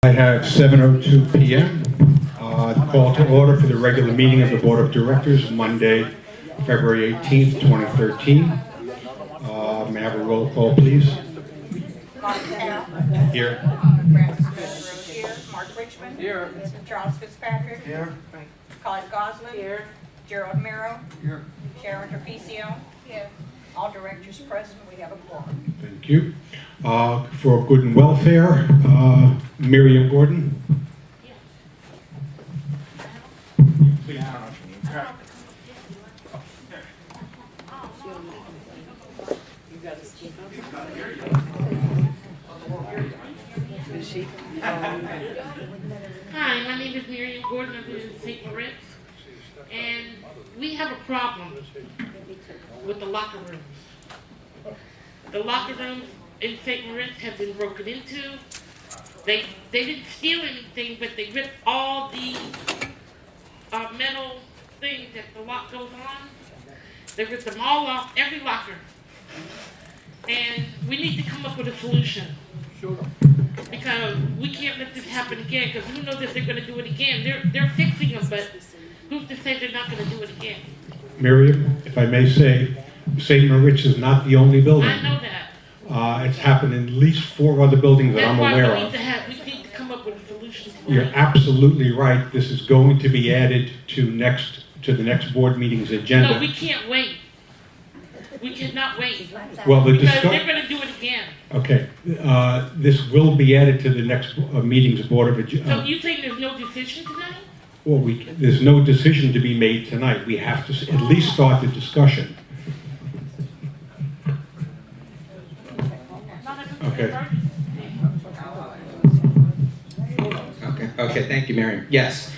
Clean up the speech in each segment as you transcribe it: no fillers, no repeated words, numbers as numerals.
I have 7:02 p.m. Call to order for the regular meeting of the Board of Directors, Monday, February 18th, 2013. May I have a roll call, please? Here. Francis Rose here. Mark Richmond. Here. Charles Fitzpatrick. Here. Clyde Goslin. Here. Gerald Mero. Here. Sharon Trapicio. Here. All directors present. We have a quorum. Thank you. For good and welfare, Miriam Gordon. Please. Hi, my name is Miriam Gordon. I live in St. Moritz, and we have a problem with the locker rooms. The locker rooms in St. Moritz have been broken into. They didn't steal anything, but they ripped all the metal things that the lock goes on. They ripped them all off, every locker. And we need to come up with a solution. Because we can't let this happen again, because who knows if they're going to do it again. They're fixing them, but who's to say they're not going to do it again? Miriam, if I may say, St. Moritz is not the only building. I know that. It's happened in at least 4 other buildings that That's I'm why aware we of. need to come up with a solution for You're it. absolutely right. This is going to be added to the next board meeting's agenda. No, we can't wait. We cannot wait. Well, the Because they're discuss. going to do it again. Okay, this will be added to the next meeting's board of. So you think there's no decision tonight? Well, there's no decision to be made tonight. We have to at least start the discussion. Not if it's Okay. an emergency. Okay, thank you, Miriam. Yes.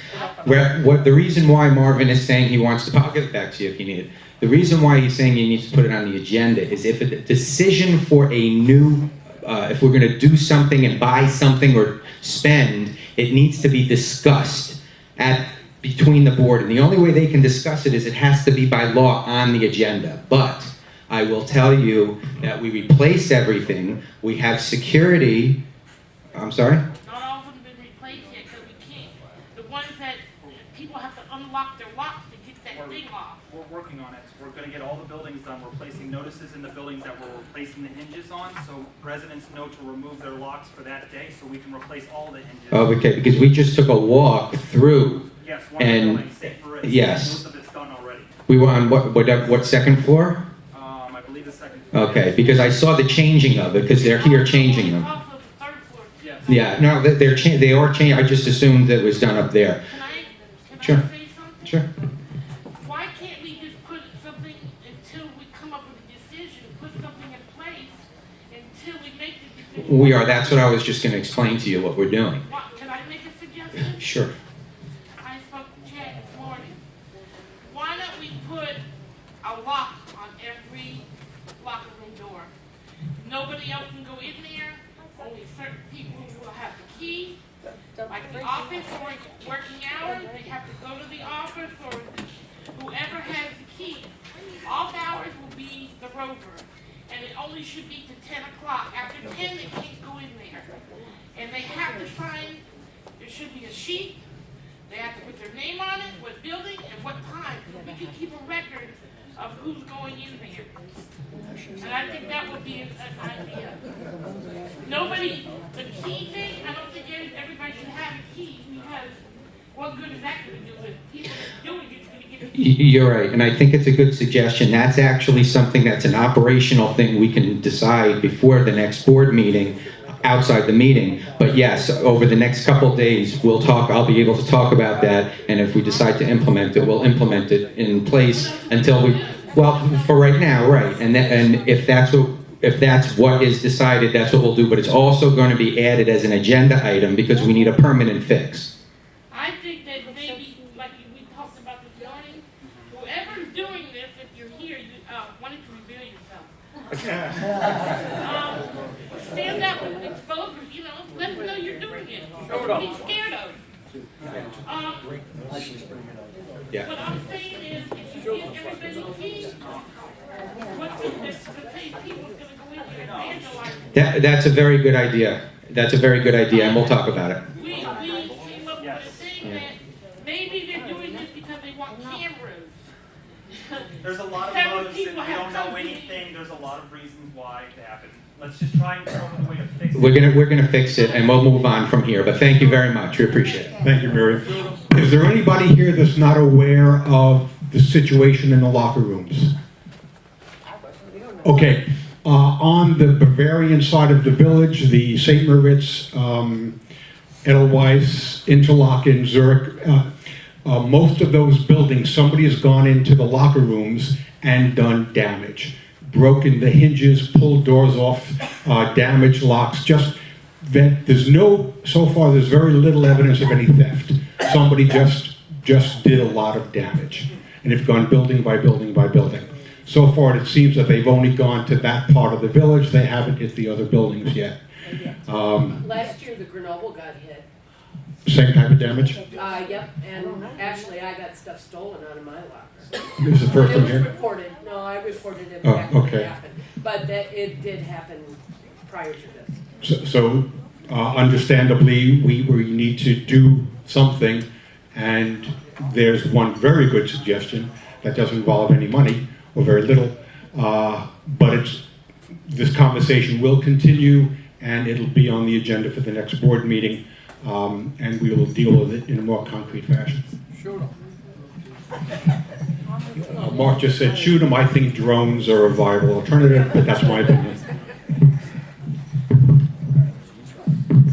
What the reason why Marvin is saying he wants to, I'll get it back to you if you need it. The reason why he's saying he needs to put it on the agenda is if a decision for a new, if we're going to do something and buy something or spend, it needs to be discussed between the board. And the only way they can discuss it is it has to be by law on the agenda. But I will tell you that we replace everything. We have security. I'm sorry? Not all of them have been replaced yet, because we can't. The ones that people have to unlock their locks to get that thing off. We're working on it. We're going to get all the buildings done. We're placing notices in the buildings that we're replacing the hinges on, so residents know to remove their locks for that day, so we can replace all the hinges. Oh, okay, because we just took a walk through. Yes, one of the And- buildings, St. Moritz. yes. Most of it's done already. We were on what second floor? I believe the second floor. Okay, because I saw the changing of it, because they're here changing them. Also, the third floor. Yes. Yeah, no, they are changing. I just assumed that it was done up there. Can I Sure. say something? Sure. Why can't we just put something until we come up with a decision, put something in place until we make the decision? We are. That's what I was just going to explain to you what we're doing. Can I make a suggestion? Sure. I spoke to Chad this morning. Why don't we put a lock on every locker room door? Nobody else can go in there. Only certain people will have the key. Like the office or working hours, they have to go to the office, or whoever has the key. Off hours will be the rover, and it only should be to 10 o'clock. After 10, they can't go in there. And they have to sign, there should be a sheet. They have to put their name on it, what building, and what time, so we can keep a record of who's going in there. And I think that would be an idea. Nobody, the key thing, I don't think everybody should have a key, because what good is that going to do if people that are doing it's going to get the key? You're right, and I think it's a good suggestion. That's actually something that's an operational thing we can decide before the next board meeting, outside the meeting. But yes, over the next couple days, we'll talk. I'll be able to talk about that, and if we decide to implement it, we'll implement it in place until we. Well, for right now, right, and if that's what is decided, that's what we'll do. But it's also going to be added as an agenda item because we need a permanent fix. I think that maybe, like we talked about this morning, whoever's doing this, if you're here, why don't you reveal yourself? Stand up and expose, let us know you're doing it. Don't be scared of it. Yeah. What I'm saying is, if you give everybody keys, What's in this, the people's gonna go in there and vandalize it. That's a very good idea. That's a very good idea, and we'll talk about it. We came up with a thing Yeah. that maybe they're doing this because they want cameras. There's a lot of Several motives, and people we don't have know come to me. anything. There's a lot of reasons why it happened. Let's just try and come up with a way to fix it. We're gonna fix it, and we'll move on from here. But thank you very much. We appreciate it. Thank you, Miriam. Is there anybody here that's not aware of the situation in the locker rooms? Okay, on the Bavarian side of the village, the St. Moritz, Edelweiss, Interlaken, Zurich, most of those buildings, somebody has gone into the locker rooms and done damage. Broken the hinges, pulled doors off, damaged locks, just that so far there's very little evidence of any theft. Somebody just did a lot of damage. And have gone building by building by building. So far it seems that they've only gone to that part of the village, they haven't hit the other buildings yet. Last year, the Grenoble got hit. Same type of damage? Yep, and actually, I got stuff stolen out of my locker. This is the first It one was here? reported, no, I reported it Oh, back when okay. it happened. But that, it did happen prior to this. So understandably, we need to do something, and there's one very good suggestion that doesn't involve any money, or very little, but this conversation will continue, and it'll be on the agenda for the next board meeting, and we will deal with it in a more concrete fashion. Mark just said shoot them. I think drones are a viable alternative, but that's my opinion.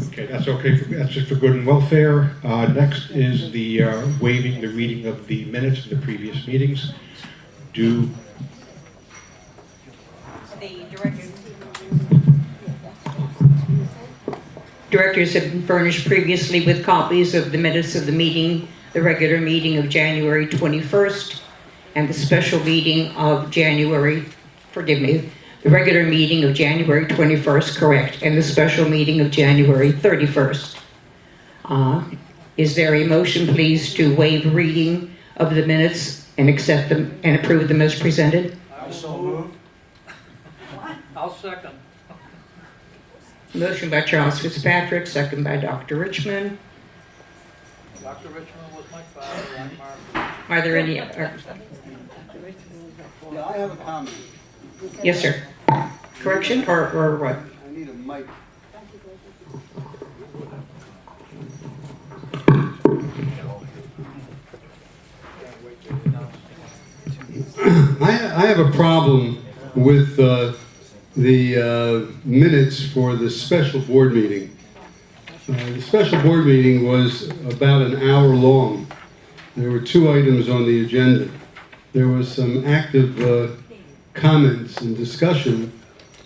Okay, that's okay. That's just for good and welfare. Next is the waiving the reading of the minutes of the previous meetings. The directors. Directors have been furnished previously with copies of the minutes of the meeting, the regular meeting of January 21st, and the special meeting of the regular meeting of January 21st, correct, and the special meeting of January 31st. Is there a motion, please, to waive reading of the minutes and accept them and approve them as presented? I so move. I'll second. Motion by Charles Fitzpatrick, second by Dr. Richmond. Dr. Richmond was my father, I'm Mark. Are there any? Yeah, I have a comment. Yes, sir. Correction or what? I need a mic. I have a problem with the minutes for the special board meeting. The special board meeting was about an hour long. There were 2 items on the agenda. There was some active comments and discussion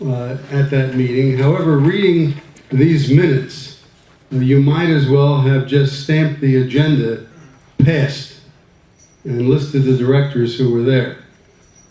at that meeting. However, reading these minutes, you might as well have just stamped the agenda passed and listed the directors who were there.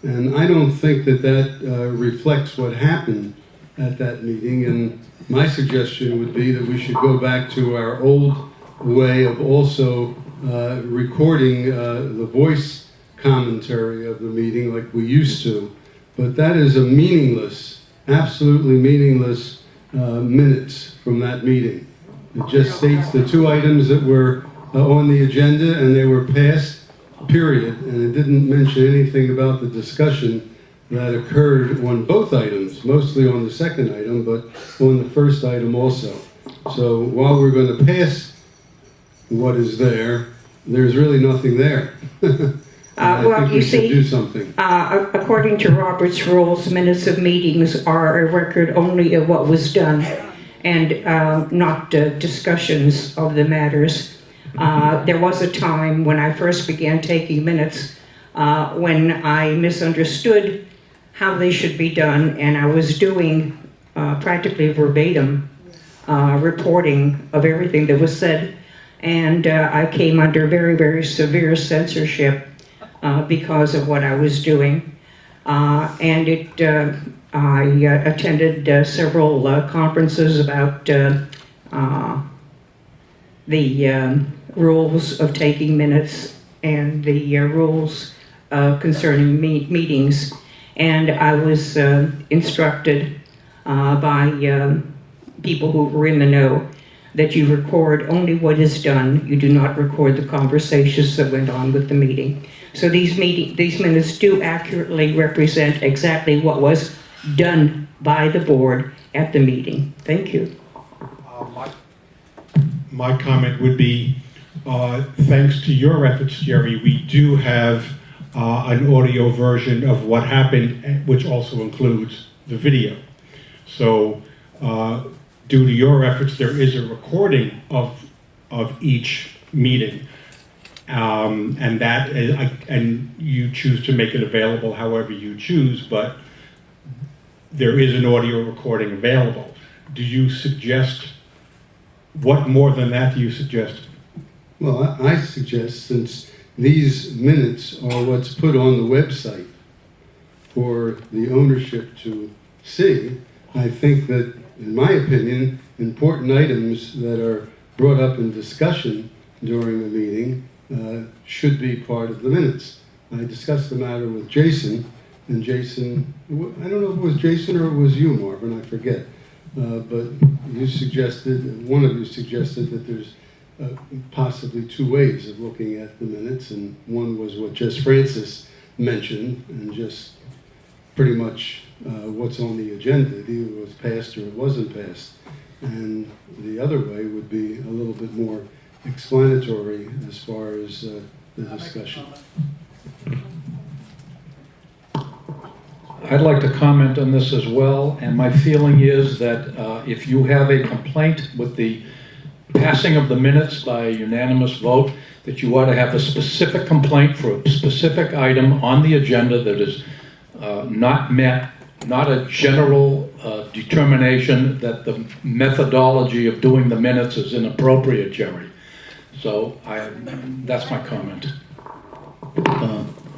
And I don't think that reflects what happened at that meeting. And my suggestion would be that we should go back to our old way of also recording the voice commentary of the meeting like we used to. But that is a meaningless, absolutely meaningless minutes from that meeting. It just states the 2 items that were on the agenda and they were passed, period. And it didn't mention anything about the discussion that occurred on both items, mostly on the second item, but on the first item also. So while we're going to pass what is there, there's really nothing there. I Well, think you we should see, do something. According to Robert's rules, minutes of meetings are a record only of what was done and not discussions of the matters. There was a time when I first began taking minutes when I misunderstood how they should be done, and I was doing practically verbatim reporting of everything that was said, and I came under very, very severe censorship because of what I was doing. I attended several conferences about the rules of taking minutes and the rules concerning meetings. And I was instructed by people who were in the know that you record only what is done. You do not record the conversations that went on with the meeting. So these minutes do accurately represent exactly what was done by the board at the meeting. Thank you. My comment would be, thanks to your efforts, Jerry, we do have an audio version of what happened, which also includes the video. So, due to your efforts, there is a recording of each meeting, and you choose to make it available however you choose, but there is an audio recording available. Do you suggest, what more than that do you suggest? Well, I suggest, since these minutes are what's put on the website for the ownership to see, I think that, in my opinion, important items that are brought up in discussion during a meeting should be part of the minutes. I discussed the matter with Jason, and Jason, I don't know if it was Jason or it was you, Marvin, I forget, but you suggested, one of you suggested that there's possibly two ways of looking at the minutes, and one was what just Francis mentioned, and just pretty much what's on the agenda. It either was passed or it wasn't passed. And the other way would be a little bit more explanatory as far as the discussion. I'd like to comment on this as well, and my feeling is that if you have a complaint with the passing of the minutes by a unanimous vote, that you ought to have a specific complaint for a specific item on the agenda that is not met, not a general determination that the methodology of doing the minutes is inappropriate, Jerry. So that's my comment.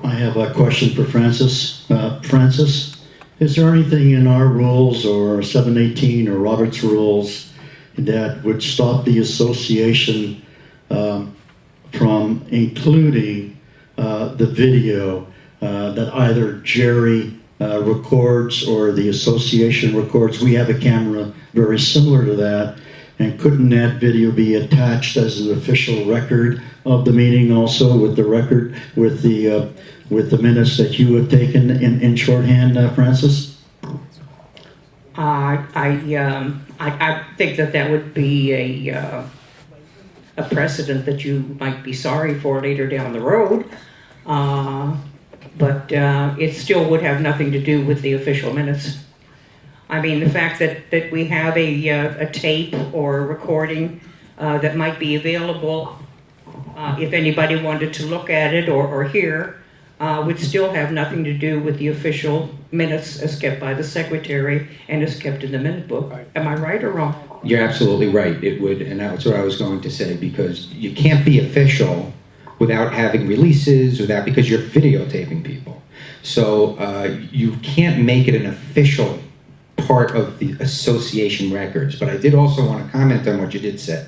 I have a question for Francis. Francis, is there anything in our rules or 718 or Robert's rules that would stop the association from including the video that either Jerry records or the association records? We have a camera very similar to that, and couldn't that video be attached as an official record of the meeting also with the record, with the minutes that you have taken in shorthand, Francis? I think that would be a precedent that you might be sorry for later down the road. But it still would have nothing to do with the official minutes. I mean, the fact that we have a tape or a recording that might be available if anybody wanted to look at it or hear, would still have nothing to do with the official minutes as kept by the secretary and as kept in the minute book. Am I right or wrong? You're absolutely right. It would, and that's what I was going to say, because you can't be official without having releases, because you're videotaping people. So you can't make it an official part of the association records. But I did also want to comment on what you did say.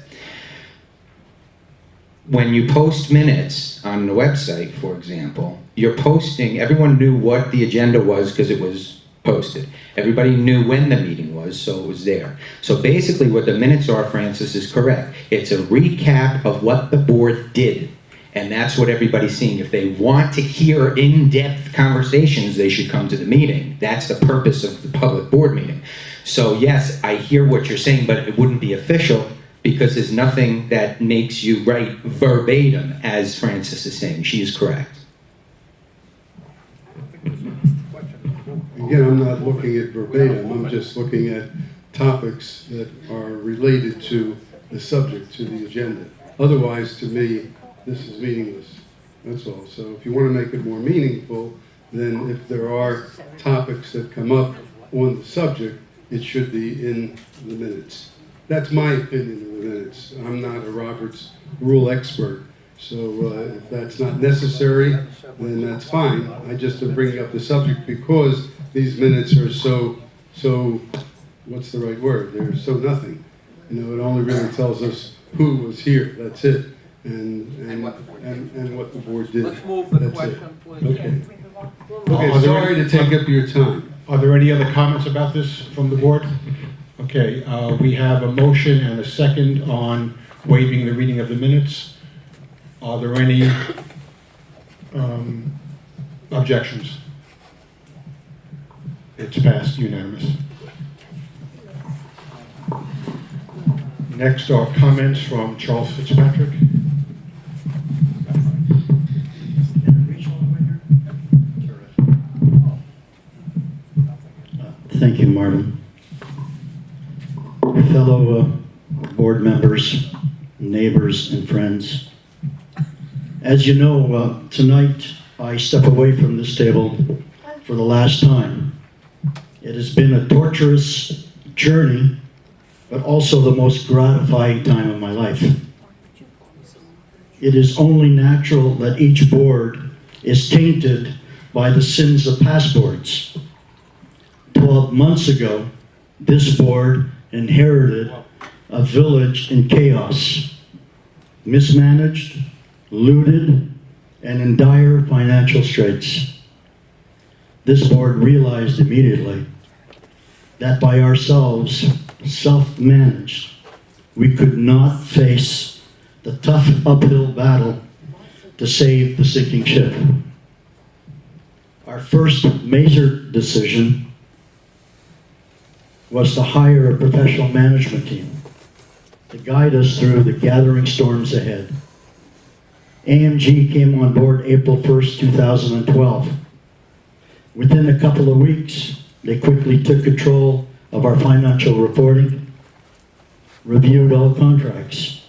When you post minutes on the website, for example, you're posting, everyone knew what the agenda was because it was posted. Everybody knew when the meeting was, so it was there. So basically what the minutes are, Francis, is correct. It's a recap of what the board did. And that's what everybody's seeing. If they want to hear in-depth conversations, they should come to the meeting. That's the purpose of the public board meeting. So yes, I hear what you're saying, but it wouldn't be official because there's nothing that makes you write verbatim, as Francis is saying. She is correct. Again, I'm not looking at verbatim. I'm just looking at topics that are related to the subject, to the agenda. Otherwise, to me, this is meaningless, that's all. So if you want to make it more meaningful, then if there are topics that come up on the subject, it should be in the minutes. That's my opinion of the minutes. I'm not a Roberts rule expert, so if that's not necessary, then that's fine. I just am bringing up the subject because these minutes are so, what's the right word? They're so nothing. You know, it only really tells us who was here, that's it. and what the board did. and what the board did. Let's move the That's it. question, please. Okay. Are Okay, there sorry any- to take up your time. Are there any other comments about this from the board? Okay, we have a motion and a second on waiving the reading of the minutes. Are there any objections? It's passed unanimous. Next are comments from Charles Fitzpatrick. Thank you, Marvin. Fellow board members, neighbors, and friends. As you know, tonight I step away from this table for the last time. It has been a torturous journey, but also the most gratifying time of my life. It is only natural that each board is tainted by the sins of past boards. 12 months ago, this board inherited a village in chaos, mismanaged, looted, and in dire financial straits. This board realized immediately that by ourselves, self-managed, we could not face the tough uphill battle to save the sinking ship. Our first major decision was to hire a professional management team to guide us through the gathering storms ahead. AMG came on board April 1st, 2012. Within a couple of weeks, they quickly took control of our financial reporting, reviewed all contracts.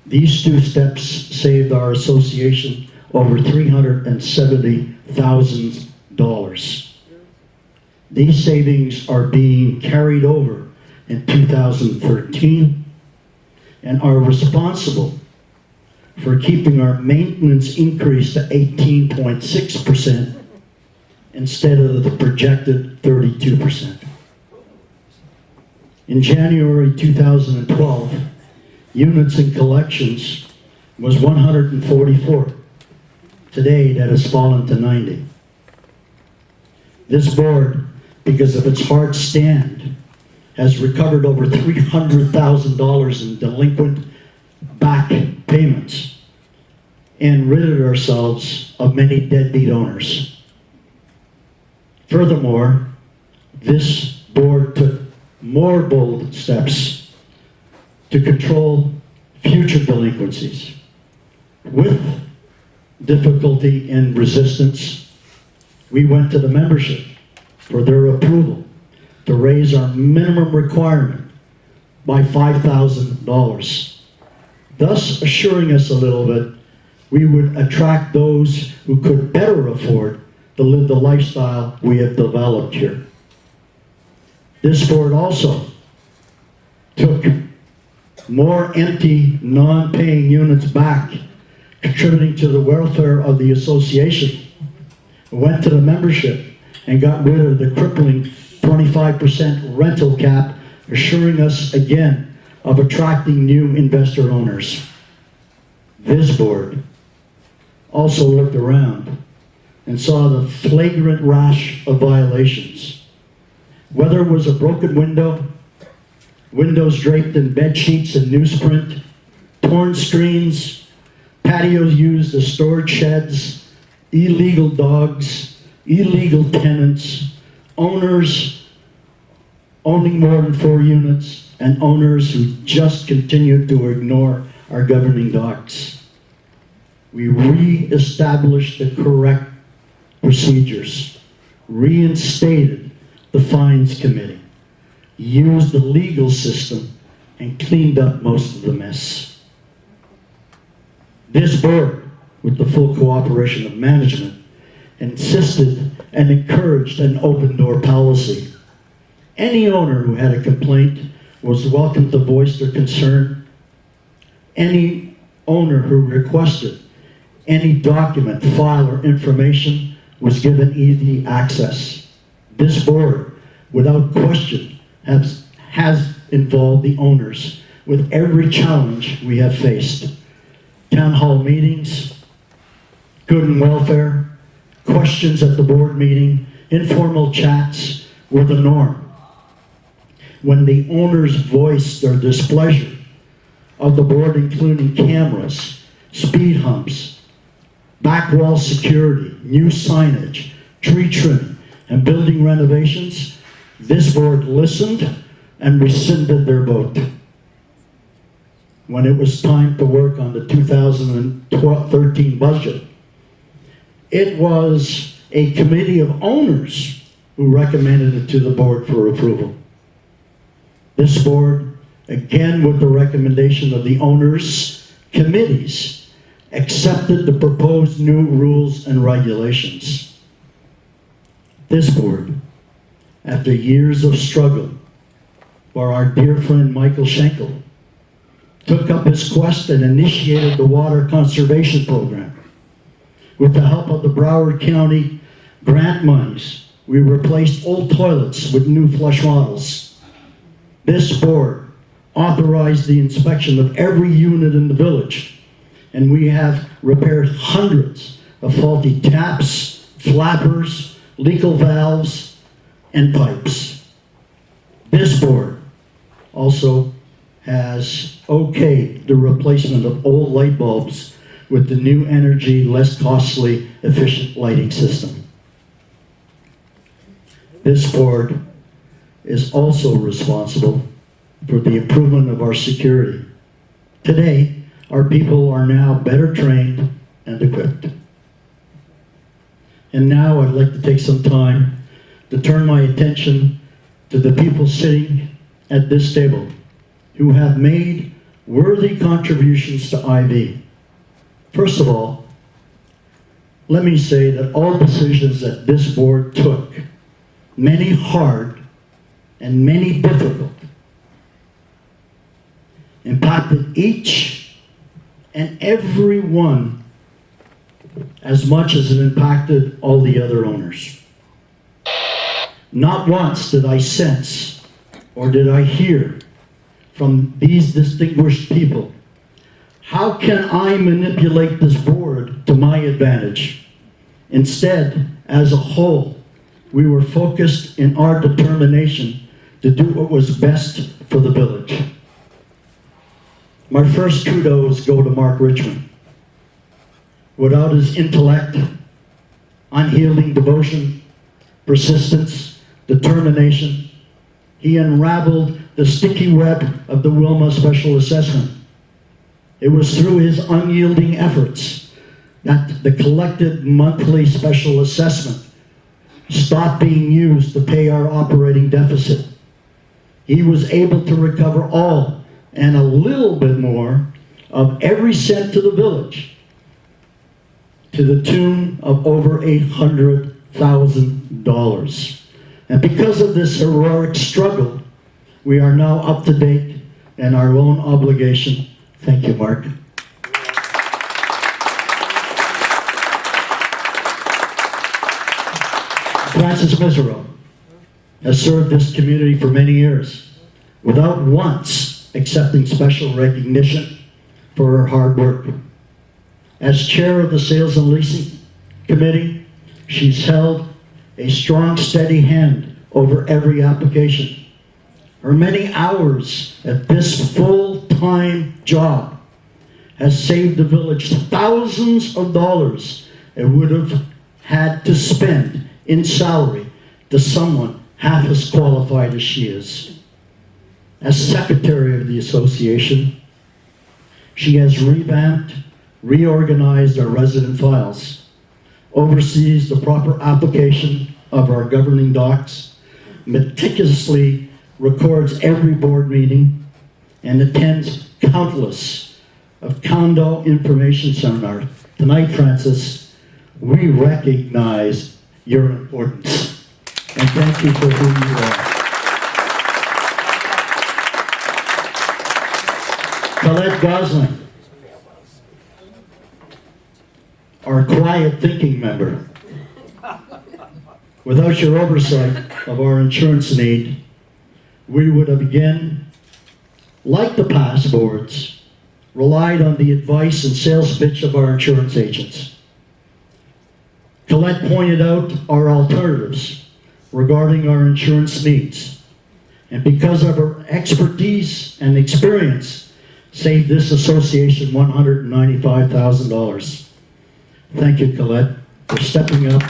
These two steps saved our association over $370,000. These savings are being carried over in 2013 and are responsible for keeping our maintenance increase to 18.6% instead of the projected 32%. In January 2012, units in collections was 144. Today, that has fallen to 90. This board, because of its hard stand, has recovered over $300,000 in delinquent back payments and ridded ourselves of many deadbeat owners. Furthermore, this board took more bold steps to control future delinquencies. With difficulty and resistance, we went to the membership for their approval to raise our minimum requirement by $5,000, thus assuring us a little bit we would attract those who could better afford to live the lifestyle we have developed here. This board also took more empty, non-paying units back, contributing to the welfare of the association. Went to the membership and got rid of the crippling 25% rental cap, assuring us again of attracting new investor owners. This board also looked around and saw the flagrant rash of violations. Whether it was a broken window, windows draped in bed sheets and newsprint, torn screens, patios used as storage sheds, illegal dogs, illegal tenants, owners owning more than 4 units, and owners who just continued to ignore our governing docs. We re-established the correct procedures, reinstated the fines committee, used the legal system, and cleaned up most of the mess. This board, with the full cooperation of management, insisted and encouraged an open-door policy. Any owner who had a complaint was welcome to voice their concern. Any owner who requested any document, file, or information was given easy access. This board, without question, has involved the owners with every challenge we have faced. town hall meetings, good and welfare, questions at the board meeting, informal chats were the norm. When the owners voiced their displeasure of the board, including cameras, speed humps, back wall security, new signage, tree trimming, and building renovations, this board listened and rescinded their vote. When it was time to work on the 2013 budget, it was a committee of owners who recommended it to the board for approval. This board, again with the recommendation of the owners' committees, accepted the proposed new rules and regulations. This board, after years of struggle, where our dear friend Michael Schenkel took up his quest and initiated the water conservation program. With the help of the Broward County grant monies, we replaced old toilets with new flush models. This board authorized the inspection of every unit in the village, and we have repaired hundreds of faulty taps, flappers, leaky valves, and pipes. This board also has okayed the replacement of old light bulbs with the new energy, less costly, efficient lighting system. This board is also responsible for the improvement of our security. Today, our people are now better trained and equipped. And now I'd like to take some time to turn my attention to the people sitting at this table who have made worthy contributions to IV. First of all, let me say that all decisions that this board took, many hard and many difficult, impacted each and every one as much as it impacted all the other owners. Not once did I sense or did I hear from these distinguished people, how can I manipulate this board to my advantage? Instead, as a whole, we were focused in our determination to do what was best for the village. My first kudos go to Mark Richmond. Without his intellect, unyielding devotion, persistence, determination, he unraveled the sticky web of the Wilma Special Assessment. It was through his unyielding efforts that the collected monthly special assessment stopped being used to pay our operating deficit. He was able to recover all and a little bit more of every cent to the village, to the tune of over $800,000. And because of this heroic struggle, we are now up to date in our own obligation. Thank you, Mark. Francis Misero has served this community for many years without once accepting special recognition for her hard work. As chair of the Sales and Leasing Committee, she's held a strong, steady hand over every application. Her many hours at this full-time job has saved the village thousands of dollars it would have had to spend in salary to someone half as qualified as she is. As secretary of the association, she has revamped, reorganized our resident files, oversees the proper application of our governing docs, meticulously records every board meeting, and attends countless of condo information seminars. Tonight, Francis, we recognize your importance, and thank you for who you are. Colette Gosling, our quiet thinking member. Without your oversight of our insurance need, we would have again, like the past boards, relied on the advice and sales pitch of our insurance agents. Colette pointed out our alternatives regarding our insurance needs, and because of her expertise and experience, saved this association $195,000. Thank you, Colette, for stepping up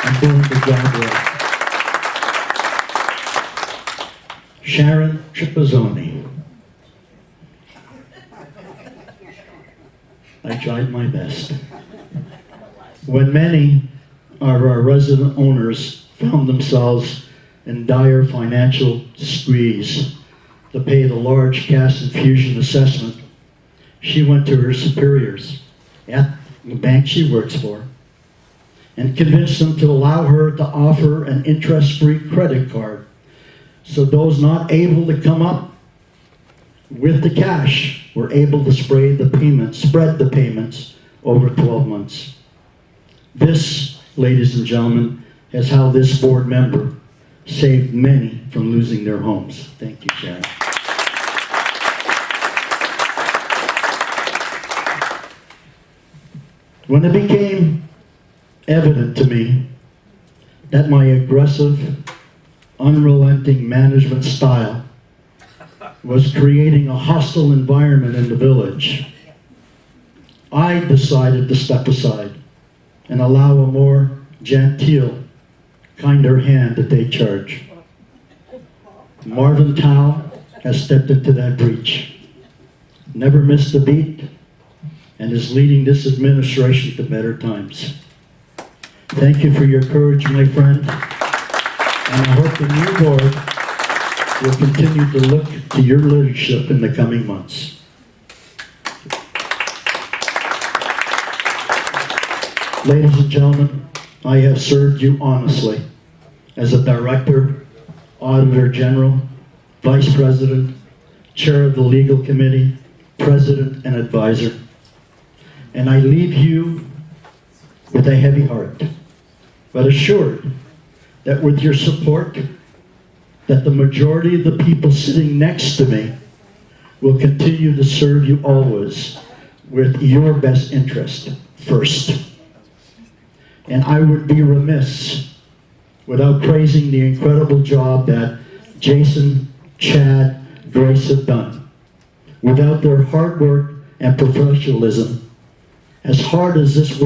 and doing the job well. Sharon Tripazzoni. I tried my best. When many of our resident owners found themselves in dire financial squeeze to pay the large cash infusion assessment, she went to her superiors at the bank she works for and convinced them to allow her to offer an interest-free credit card so those not able to come up with the cash were able to spread the payments over 12 months. This, ladies and gentlemen, is how this board member saved many from losing their homes. Thank you, Sharon. When it became evident to me that my aggressive, unrelenting management style was creating a hostile environment in the village, I decided to step aside and allow a more genteel, kinder hand to take charge. Marvin Tao has stepped into that breach, never missed a beat, and is leading this administration to better times. Thank you for your courage, my friend, and I hope the new board will continue to look to your leadership in the coming months. Ladies and gentlemen, I have served you honestly as a director, auditor general, vice president, chair of the legal committee, president, and advisor. And I leave you with a heavy heart, but assured that with your support, that the majority of the people sitting next to me will continue to serve you always with your best interest first. And I would be remiss without praising the incredible job that Jason, Chad, Grace have done. Without their hard work and professionalism, as hard as this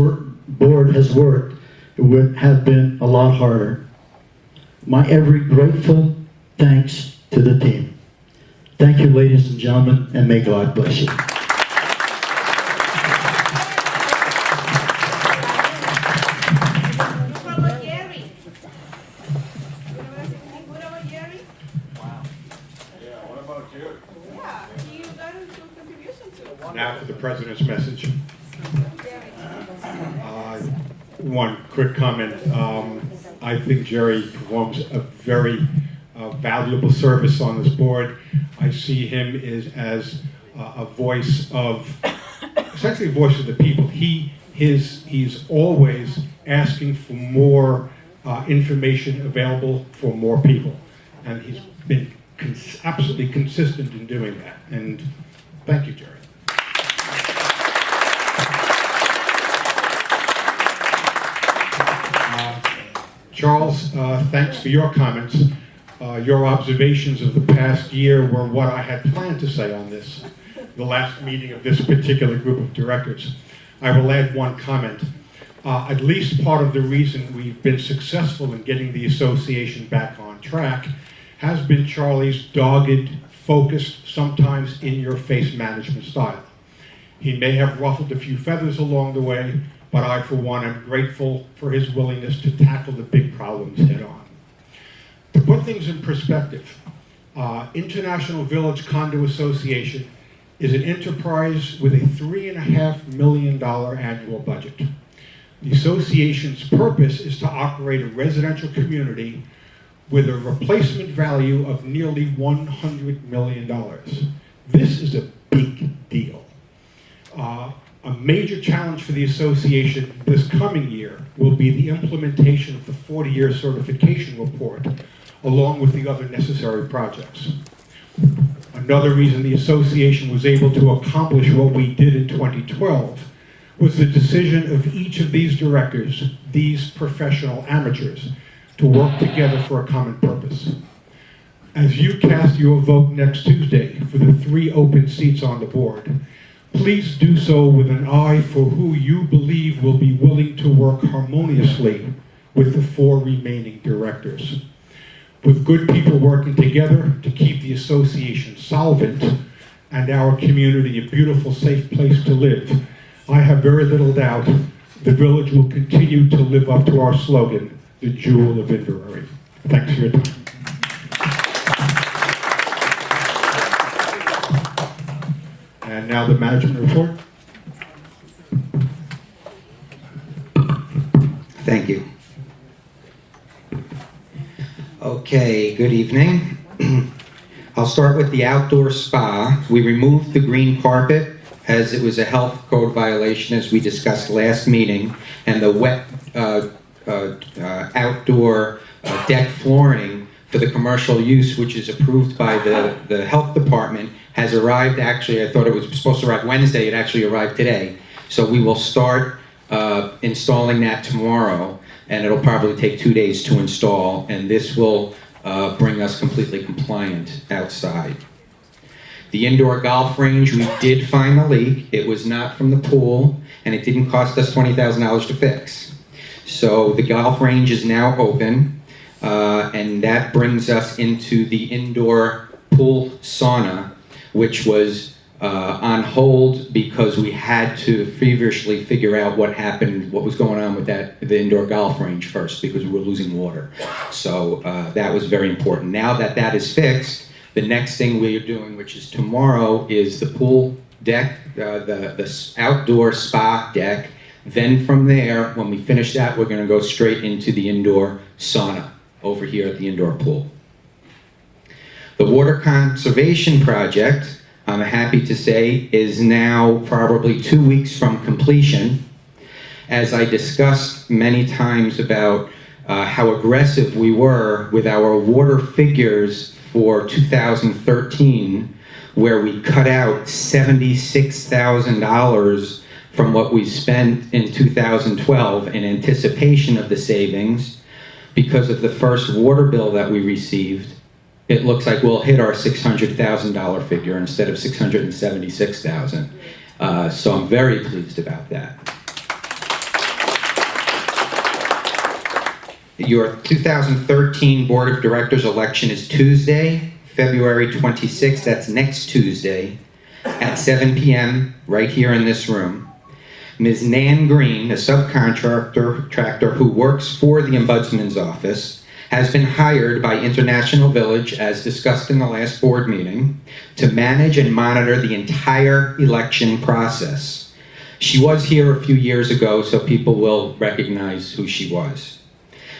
board has worked, it would have been a lot harder. My every grateful thanks to the team. Thank you, ladies and gentlemen, and may God bless you. Now for the president's message. One quick comment. I think Jerry performs a very valuable service on this board. I see him as a voice of, essentially a voice of the people. He's always asking for more information available for more people. And he's been absolutely consistent in doing that. And thank you, Jerry. Charles, thanks for your comments. Your observations of the past year were what I had planned to say on this, the last meeting of this particular group of directors. I will add one comment. At least part of the reason we've been successful in getting the association back on track has been Charlie's dogged, focused, sometimes in-your-face management style. He may have ruffled a few feathers along the way, but I, for one, am grateful for his willingness to tackle the big problems head on. To put things in perspective, International Village Condo Association is an enterprise with a $3.5 million annual budget. The association's purpose is to operate a residential community with a replacement value of nearly $100 million. This is a big deal. A major challenge for the association this coming year will be the implementation of the 40-year certification report, along with the other necessary projects. Another reason the association was able to accomplish what we did in 2012 was the decision of each of these directors, these professional amateurs, to work together for a common purpose. As you cast your vote next Tuesday for the 3 open seats on the board, please do so with an eye for who you believe will be willing to work harmoniously with the 4 remaining directors. With good people working together to keep the association solvent and our community a beautiful, safe place to live, I have very little doubt the village will continue to live up to our slogan, the Jewel of Inverary. Thanks for your time. And now the management report. Thank you. Okay, good evening. I'll start with the outdoor spa. We removed the green carpet as it was a health code violation, as we discussed last meeting, and the wet outdoor deck flooring for the commercial use, which is approved by the health department, has arrived. Actually, I thought it was supposed to arrive Wednesday. It actually arrived today. So we will start installing that tomorrow, and it'll probably take 2 days to install, and this will bring us completely compliant outside. The indoor golf range, we did find a leak. It was not from the pool, and it didn't cost us $20,000 to fix. So the golf range is now open, and that brings us into the indoor pool sauna, which was on hold because we had to feverishly figure out what happened, what was going on with the indoor golf range first, because we were losing water. So that was very important. Now that that is fixed, the next thing we are doing, which is tomorrow, is the pool deck, the outdoor spa deck. Then from there, when we finish that, we're going to go straight into the indoor sauna over here at the indoor pool. The water conservation project, I'm happy to say, is now probably 2 weeks from completion. As I discussed many times about how aggressive we were with our water figures for 2013, where we cut out $76,000 from what we spent in 2012 in anticipation of the savings. Because of the first water bill that we received, it looks like we'll hit our $600,000 figure instead of $676,000. So I'm very pleased about that. Your 2013 Board of Directors election is Tuesday, February 26th. That's next Tuesday at 7 p.m. right here in this room. Ms. Nan Green, a subcontractor who works for the Ombudsman's office, has been hired by International Village, as discussed in the last board meeting, to manage and monitor the entire election process. She was here a few years ago, so people will recognize who she was.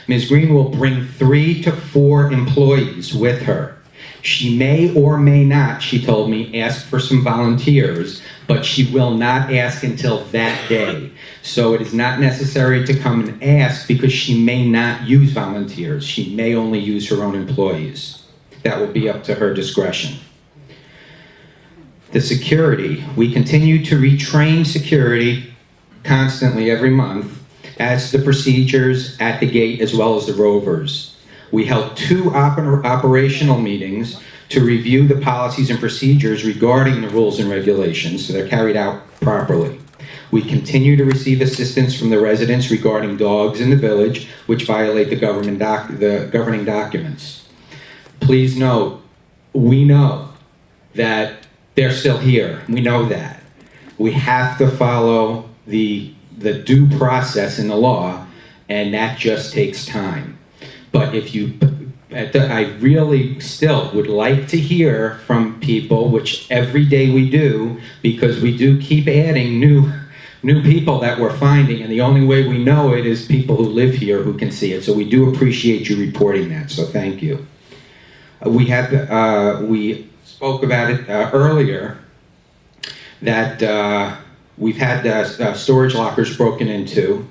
Ms. Green will bring 3 to 4 employees with her. She may or may not, she told me, ask for some volunteers, but she will not ask until that day. So it is not necessary to come and ask because she may not use volunteers. She may only use her own employees. That will be up to her discretion. The security, we continue to retrain security constantly every month as the procedures at the gate as well as the rovers. We held 2 operational meetings to review the policies and procedures regarding the rules and regulations so they're carried out properly. We continue to receive assistance from the residents regarding dogs in the village, which violate the governing documents. Please note, we know that they're still here. We know that. We have to follow the due process in the law, and that just takes time. But if you, I really still would like to hear from people, which every day we do, because we do keep adding new people that we're finding, and the only way we know it is people who live here who can see it. So we do appreciate you reporting that, so thank you. We spoke about it earlier, that we've had storage lockers broken into,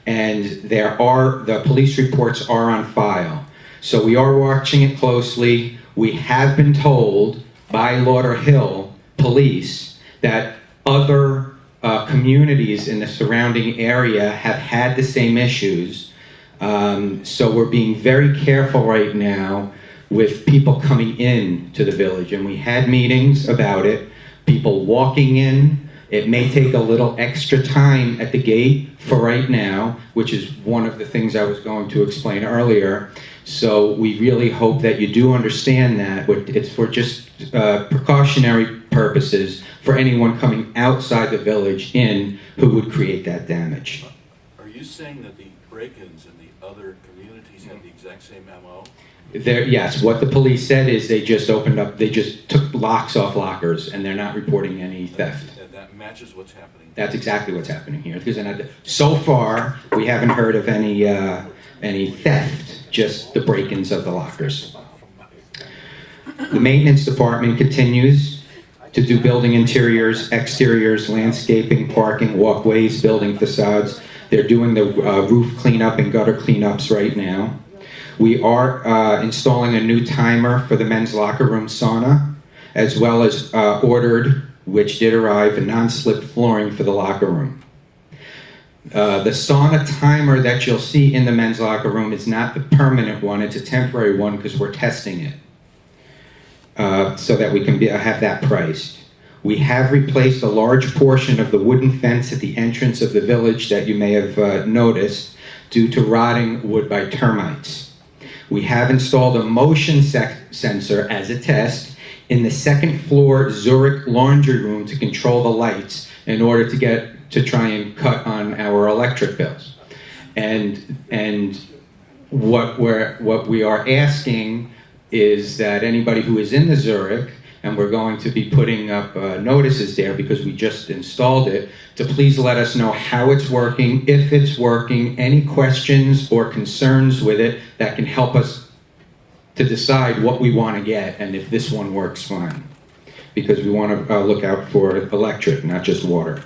and the police reports are on file. So we are watching it closely. We have been told by Lauderhill Police that other communities in the surrounding area have had the same issues. So we're being very careful right now with people coming in to the village. And we had meetings about it, people walking in. It may take a little extra time at the gate for right now, which is one of the things I was going to explain earlier. So we really hope that you do understand that. It's for just precautionary purposes for anyone coming outside the village in who would create that damage. Are you saying that the break-ins in the other communities have the exact same MO? Yes, what the police said is they just took locks off lockers and they're not reporting any theft. And that matches what's happening. That's exactly what's happening here. Because so far, we haven't heard of any theft, just the break-ins of the lockers. The maintenance department continues to do building interiors, exteriors, landscaping, parking, walkways, building facades. They're doing the roof cleanup and gutter cleanups right now. We are installing a new timer for the men's locker room sauna, as well as ordered, which did arrive, a non-slip flooring for the locker room. The sauna timer that you'll see in the men's locker room is not the permanent one, it's a temporary one because we're testing it. So that we can have that priced. We have replaced a large portion of the wooden fence at the entrance of the village that you may have noticed due to rotting wood by termites. We have installed a motion sensor as a test in the second floor Zurich laundry room to control the lights in order to try and cut on our electric bills. And what we are asking is that anybody who is in the Zurich, and we're going to be putting up notices there because we just installed it, to please let us know how it's working, if it's working, any questions or concerns with it that can help us to decide what we want to get and if this one works fine. Because we want to look out for electric, not just water.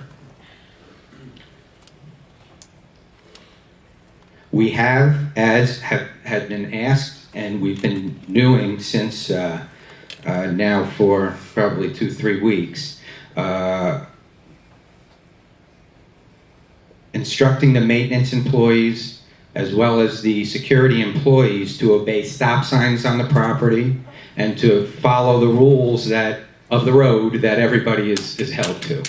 We have, as had been asked, and we've been doing since now for probably 2-3 weeks, instructing the maintenance employees as well as the security employees to obey stop signs on the property and to follow the rules of the road that everybody is held to.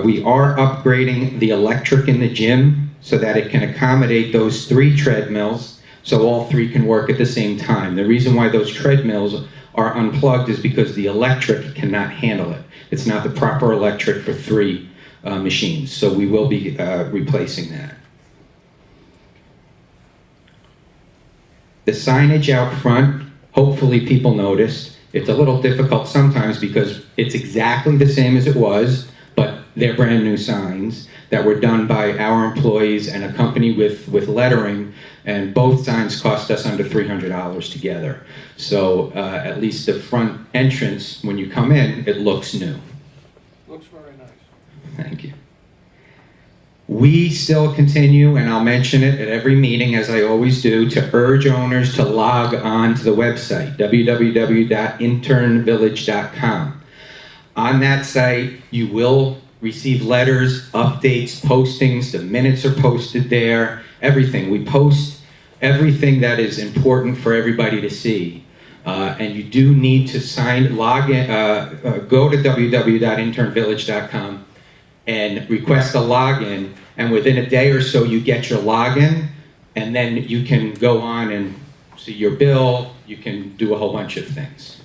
We are upgrading the electric in the gym so that it can accommodate those 3 treadmills so all 3 can work at the same time. The reason why those treadmills are unplugged is because the electric cannot handle it. It's not the proper electric for 3 machines, so we will be replacing that. The signage out front, hopefully people noticed. It's a little difficult sometimes because it's exactly the same as it was, but they're brand new signs that were done by our employees and a company with lettering, and both signs cost us under $300 together. So at least the front entrance, when you come in, it looks new. Looks very nice. Thank you. We still continue, and I'll mention it at every meeting, as I always do, to urge owners to log on to the website, www.internvillage.com. On that site, you will receive letters, updates, postings, the minutes are posted there, everything. We post everything that is important for everybody to see. And you do need to log in, go to www.internvillage.com and request a login, and within a day or so you get your login, and then you can go on and see your bill, you can do a whole bunch of things.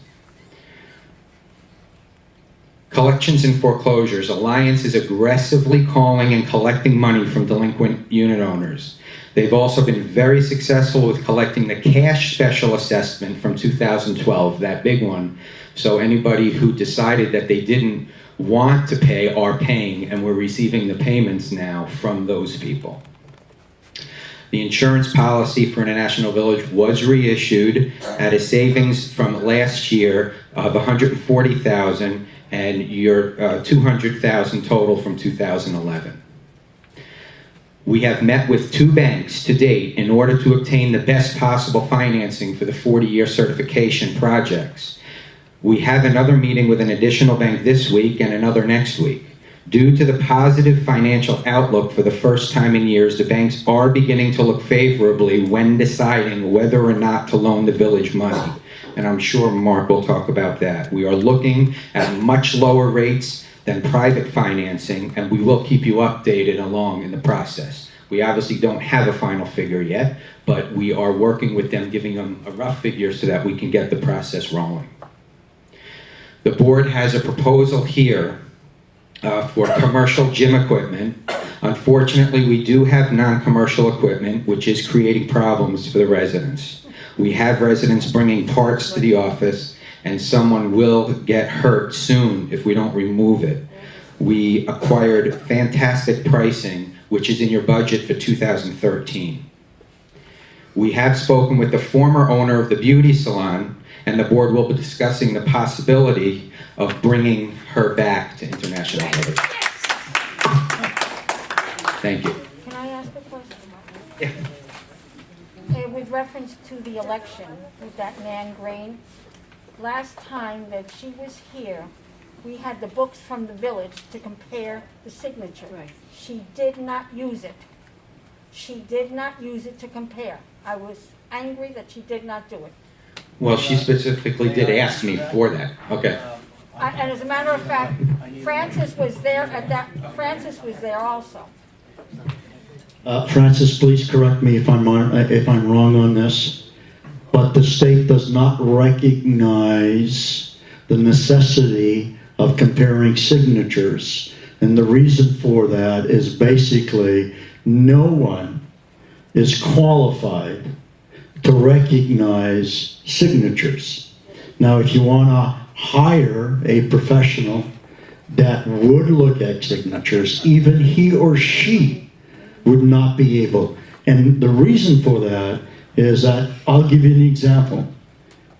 Collections and foreclosures. Alliance is aggressively calling and collecting money from delinquent unit owners. They've also been very successful with collecting the cash special assessment from 2012, that big one. So anybody who decided that they didn't want to pay are paying, and we're receiving the payments now from those people. The insurance policy for International Village was reissued at a savings from last year of $140,000 and your $200,000 total from 2011. We have met with 2 banks to date in order to obtain the best possible financing for the 40-year certification projects. We have another meeting with an additional bank this week and another next week. Due to the positive financial outlook for the first time in years, the banks are beginning to look favorably when deciding whether or not to loan the village money. And I'm sure Mark will talk about that. We are looking at much lower rates than private financing, and we will keep you updated along in the process. We obviously don't have a final figure yet, but we are working with them, giving them a rough figure so that we can get the process rolling. The board has a proposal here for commercial gym equipment. Unfortunately, we do have non-commercial equipment, which is creating problems for the residents. We have residents bringing parts to the office, and someone will get hurt soon if we don't remove it. We acquired fantastic pricing, which is in your budget for 2013. We have spoken with the former owner of the beauty salon, and the board will be discussing the possibility of bringing her back to International Village. Thank you. Can I ask a question? Yeah. With reference to the election with that man Grain, last time that she was here, we had the books from the village to compare the signature. Right. She did not use it. She did not use it to compare. I was angry that she did not do it. Well, she specifically did ask me for that. Okay. And as a matter of fact, Francis was there Francis was there also. Francis, please correct me if I'm wrong on this, but the state does not recognize the necessity of comparing signatures. And the reason for that is basically no one is qualified to recognize signatures. Now, if you want to hire a professional that would look at signatures, even he or she would not be able. And the reason for that is that, I'll give you an example.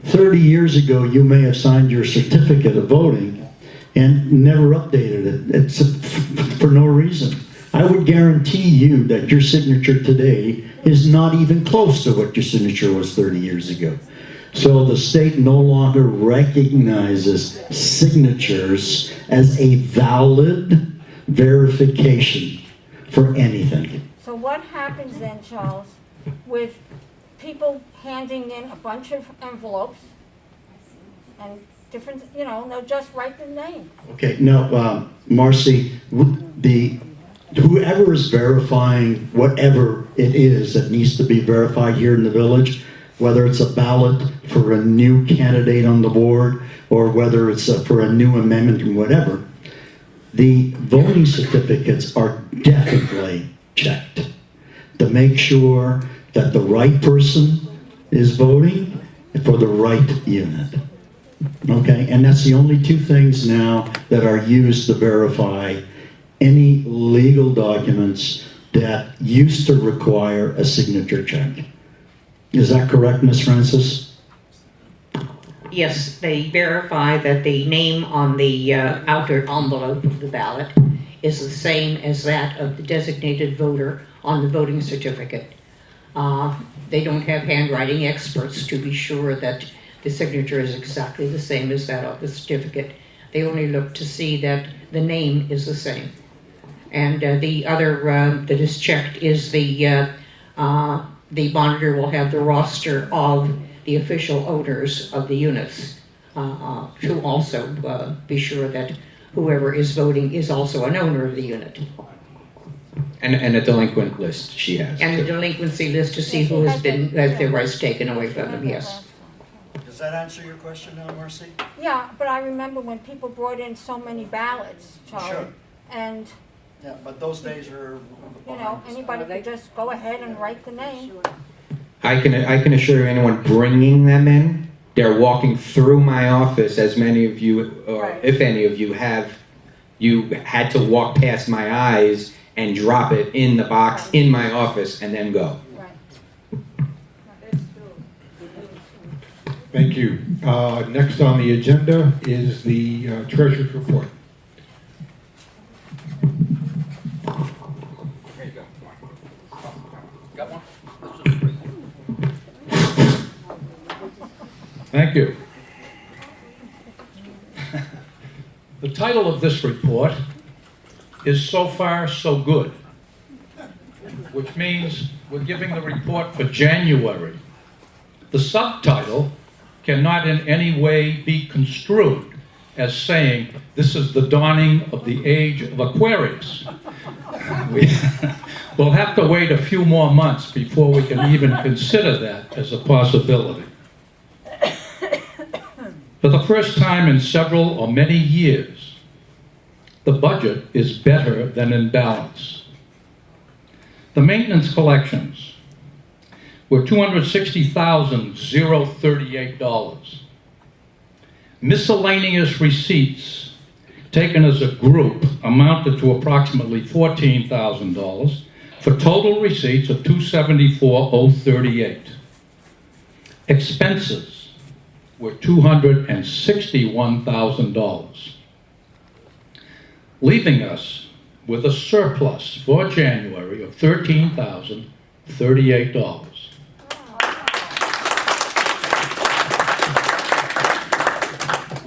30 years ago, you may have signed your certificate of voting and never updated it. It's for no reason. I would guarantee you that your signature today is not even close to what your signature was 30 years ago. So the state no longer recognizes signatures as a valid verification for anything. So what happens then, Charles, with people handing in a bunch of envelopes and different, they'll just write the name. Okay, no, Marcy, whoever is verifying whatever it is that needs to be verified here in the village, whether it's a ballot for a new candidate on the board or whether it's for a new amendment or whatever, the voting certificates are definitely checked to make sure that the right person is voting for the right unit. Okay, and that's the only two things now that are used to verify any legal documents that used to require a signature check. Is that correct, Ms. Francis? Yes, they verify that the name on the outer envelope of the ballot is the same as that of the designated voter on the voting certificate. They don't have handwriting experts to be sure that the signature is exactly the same as that of the certificate. They only look to see that the name is the same. And the other that is checked is the monitor will have the roster of the official owners of the units to also be sure that whoever is voting is also an owner of the unit. And a delinquent list she has. And the delinquency list to see who has their rights taken away from them, yes. Does that answer your question now, Marcy? Yeah, but I remember when people brought in so many ballots, Charlie. Sure. And, Yeah, but those days are behind us. anybody could just go ahead and write the name. I can assure you, anyone bringing them in, they're walking through my office, as many of you, or Right. if any of you have, you had to walk past my eyes and drop it in the box in my office and then go. Thank you. Next on the agenda is the treasurer's report. There you go. Got one? Thank you. title of this report is So Far, So Good, which means we're giving the report for January. The subtitle cannot in any way be construed as saying this is the dawning of the age of Aquarius. We'll have to wait a few more months before we can even consider that as a possibility. For the first time in several or many years, the budget is better than in balance. The maintenance collections were $260,038. Miscellaneous receipts taken as a group amounted to approximately $14,000 for total receipts of $274,038. Expenses were $261,000, leaving us with a surplus for January of $13,038.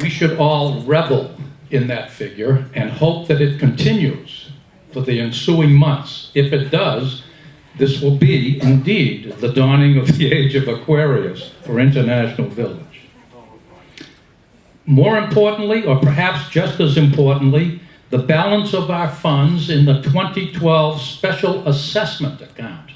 We should all revel in that figure and hope that it continues for the ensuing months. If it does, this will be indeed the dawning of the age of Aquarius for International Village. More importantly, or perhaps just as importantly, the balance of our funds in the 2012 Special Assessment Account,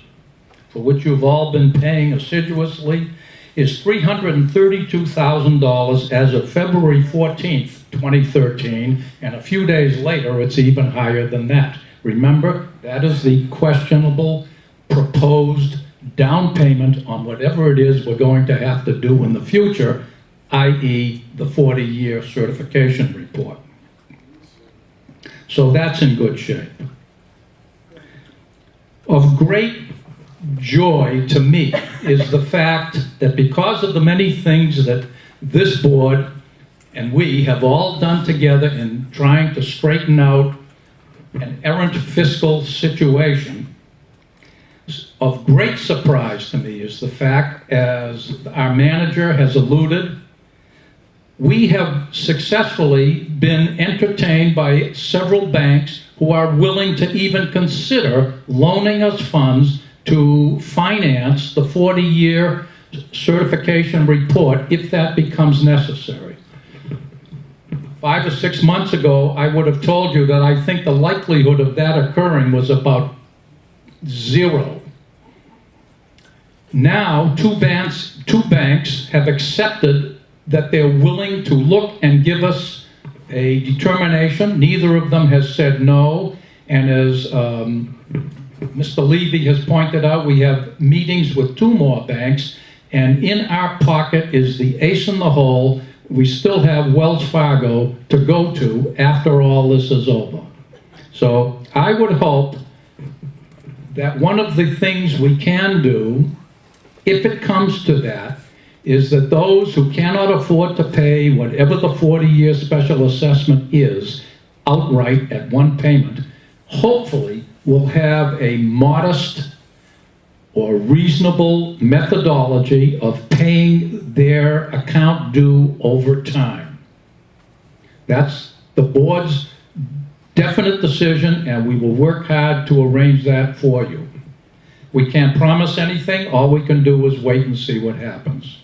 for which you've all been paying assiduously, is $332,000 as of February 14th, 2013, and a few days later it's even higher than that. Remember, that is the questionable proposed down payment on whatever it is we're going to have to do in the future, i.e. the 40-year certification report. So that's in good shape. Of great joy to me is the fact that because of the many things that this board and we have all done together in trying to straighten out an errant fiscal situation, of great surprise to me is the fact, as our manager has alluded, we have successfully been entertained by several banks who are willing to even consider loaning us funds to finance the 40-year certification report if that becomes necessary. 5 or 6 months ago, I would have told you that I think the likelihood of that occurring was about 0. Now, two banks have accepted that they're willing to look and give us a determination. Neither of them has said no, and as Mr. Levy has pointed out, we have meetings with 2 more banks, and in our pocket is the ace in the hole. We still have Wells Fargo to go to after all this is over. So I would hope that one of the things we can do, if it comes to that, is that those who cannot afford to pay whatever the 40-year special assessment is outright at one payment, hopefully will have a modest or reasonable methodology of paying their account due over time. That's the board's definite decision, and we will work hard to arrange that for you. We can't promise anything. All we can do is wait and see what happens.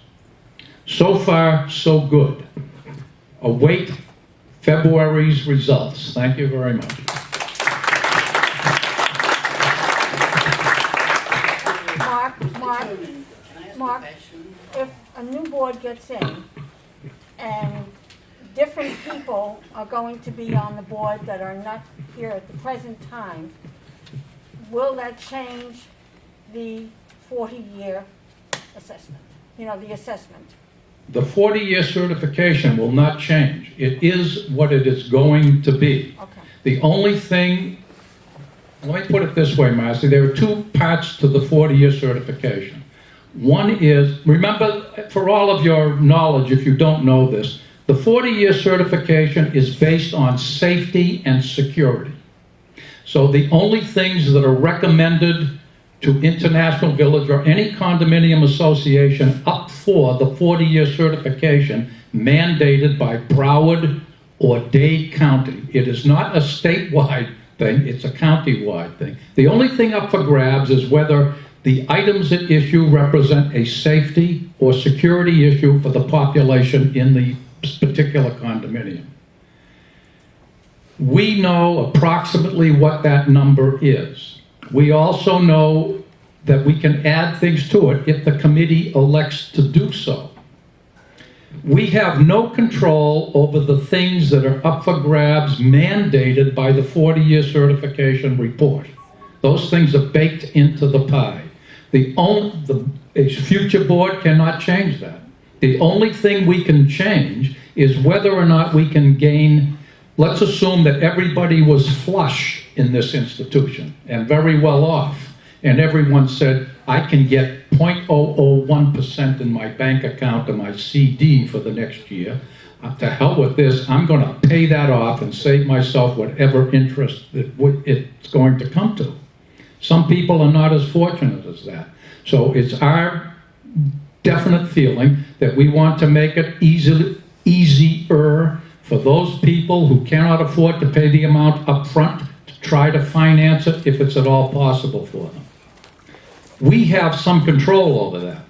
So far, so good. Await February's results. Thank you very much. Mark, if a new board gets in and different people are going to be on the board that are not here at the present time, will that change the 40-year assessment? You know, the assessment. The 40-year certification will not change. It is what it is going to be. Okay. The only thing, let me put it this way, Marcy, there are 2 parts to the 40-year certification. One is, remember, for all of your knowledge, if you don't know this, the 40-year certification is based on safety and security. So the only things that are recommended to International Village or any condominium association up for the 40-year certification mandated by Broward or Dade County. It is not a statewide thing, it's a county-wide thing. The only thing up for grabs is whether the items at issue represent a safety or security issue for the population in the particular condominium. We know approximately what that number is. We also know that we can add things to it if the committee elects to do so. We have no control over the things that are up for grabs mandated by the 40-year certification report. Those things are baked into the pie. A future board cannot change that. The only thing we can change is whether or not we can gain. Let's assume that everybody was flush in this institution and very well off, and everyone said, I can get 0.001% in my bank account or my CD for the next year. To hell with this, I'm going to pay that off and save myself whatever interest it's going to come to. Some people are not as fortunate as that. So it's our definite feeling that we want to make it easier for those people who cannot afford to pay the amount up front to try to finance it if it's at all possible for them. We have some control over that.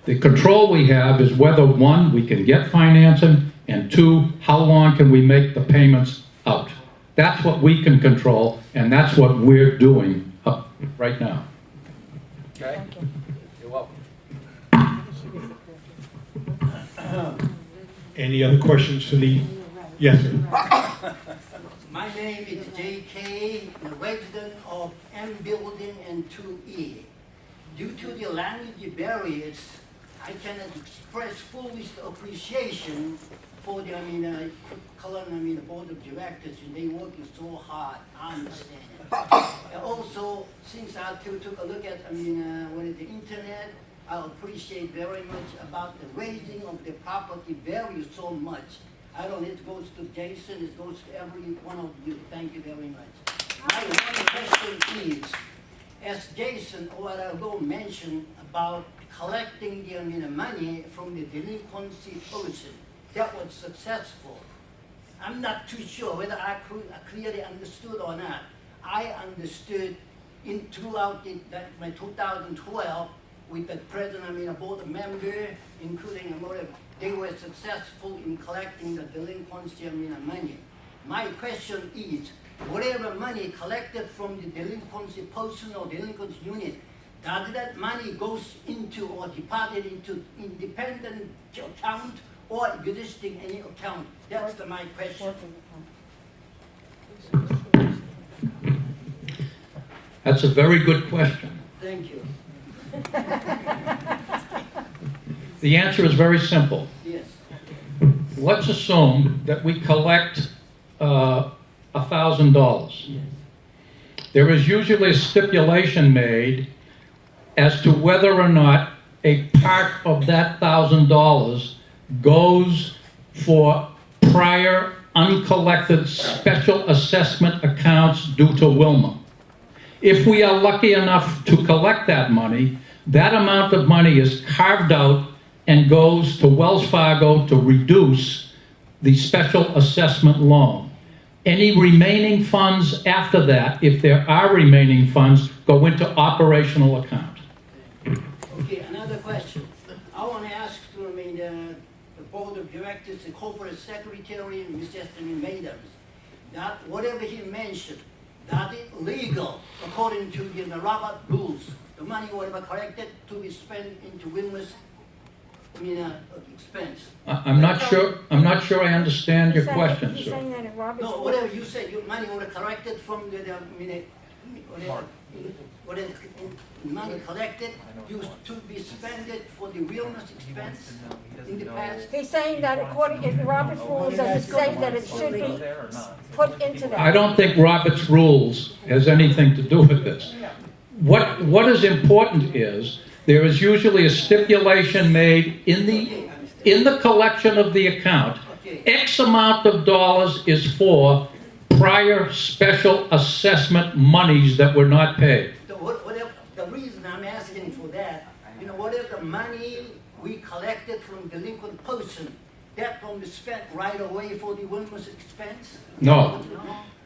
The control we have is whether, one, we can get financing, and two, how long can we make the payments out. That's what we can control, and that's what we're doing right now. Okay? You're welcome. Any other questions for the, yes, sir. My name is J.K., the resident of M Building and 2E. Due to the language barriers, I cannot express full appreciation for the, board of directors, and they working so hard. I understand. And also, since I took a look at, the internet, I appreciate very much about the raising of the property value so much. I don't know, it goes to Jason, it goes to every one of you. Thank you very much. My one question is, as Jason a while ago mentioned about collecting the money from the delinquency person, that was successful. I'm not too sure whether I clearly understood or not. I understood throughout my 2012 with the president, board member, including they were successful in collecting the delinquency money. My question is, whatever money collected from the delinquency person or delinquency unit, does that money goes into or deposited into independent account or existing any account? That's my question. That's a very good question. Thank you. The answer is very simple. Yes. Let's assume that we collect $1,000. There is usually a stipulation made as to whether or not a part of that $1,000 goes for prior uncollected special assessment accounts due to Wilma. If we are lucky enough to collect that money, that amount of money is carved out and goes to Wells Fargo to reduce the special assessment loan. Any remaining funds after that, if there are remaining funds, go into operational account. Okay, another question. I want to ask the board of directors, the corporate secretary, Mr. Madams, that whatever he mentioned, that is legal according to the Robert rules. The money whatever collected to be spent into Wilma's expense. I'm not sure I understand your question, He's sir. saying that in Robert's No, rules. whatever you said, your money was collected from money collected used to be spent for the Wilma's expense in the past. He's saying that according to Robert's rules, does it say that it should be put into that? I don't think Robert's rules has anything to do with this. What is important is there is usually a stipulation made in the collection of the account. X amount of dollars is for prior special assessment monies that were not paid. The reason I'm asking for that, whatever the money we collected from delinquent person, that can be spent right away for the Wilma's expense? No.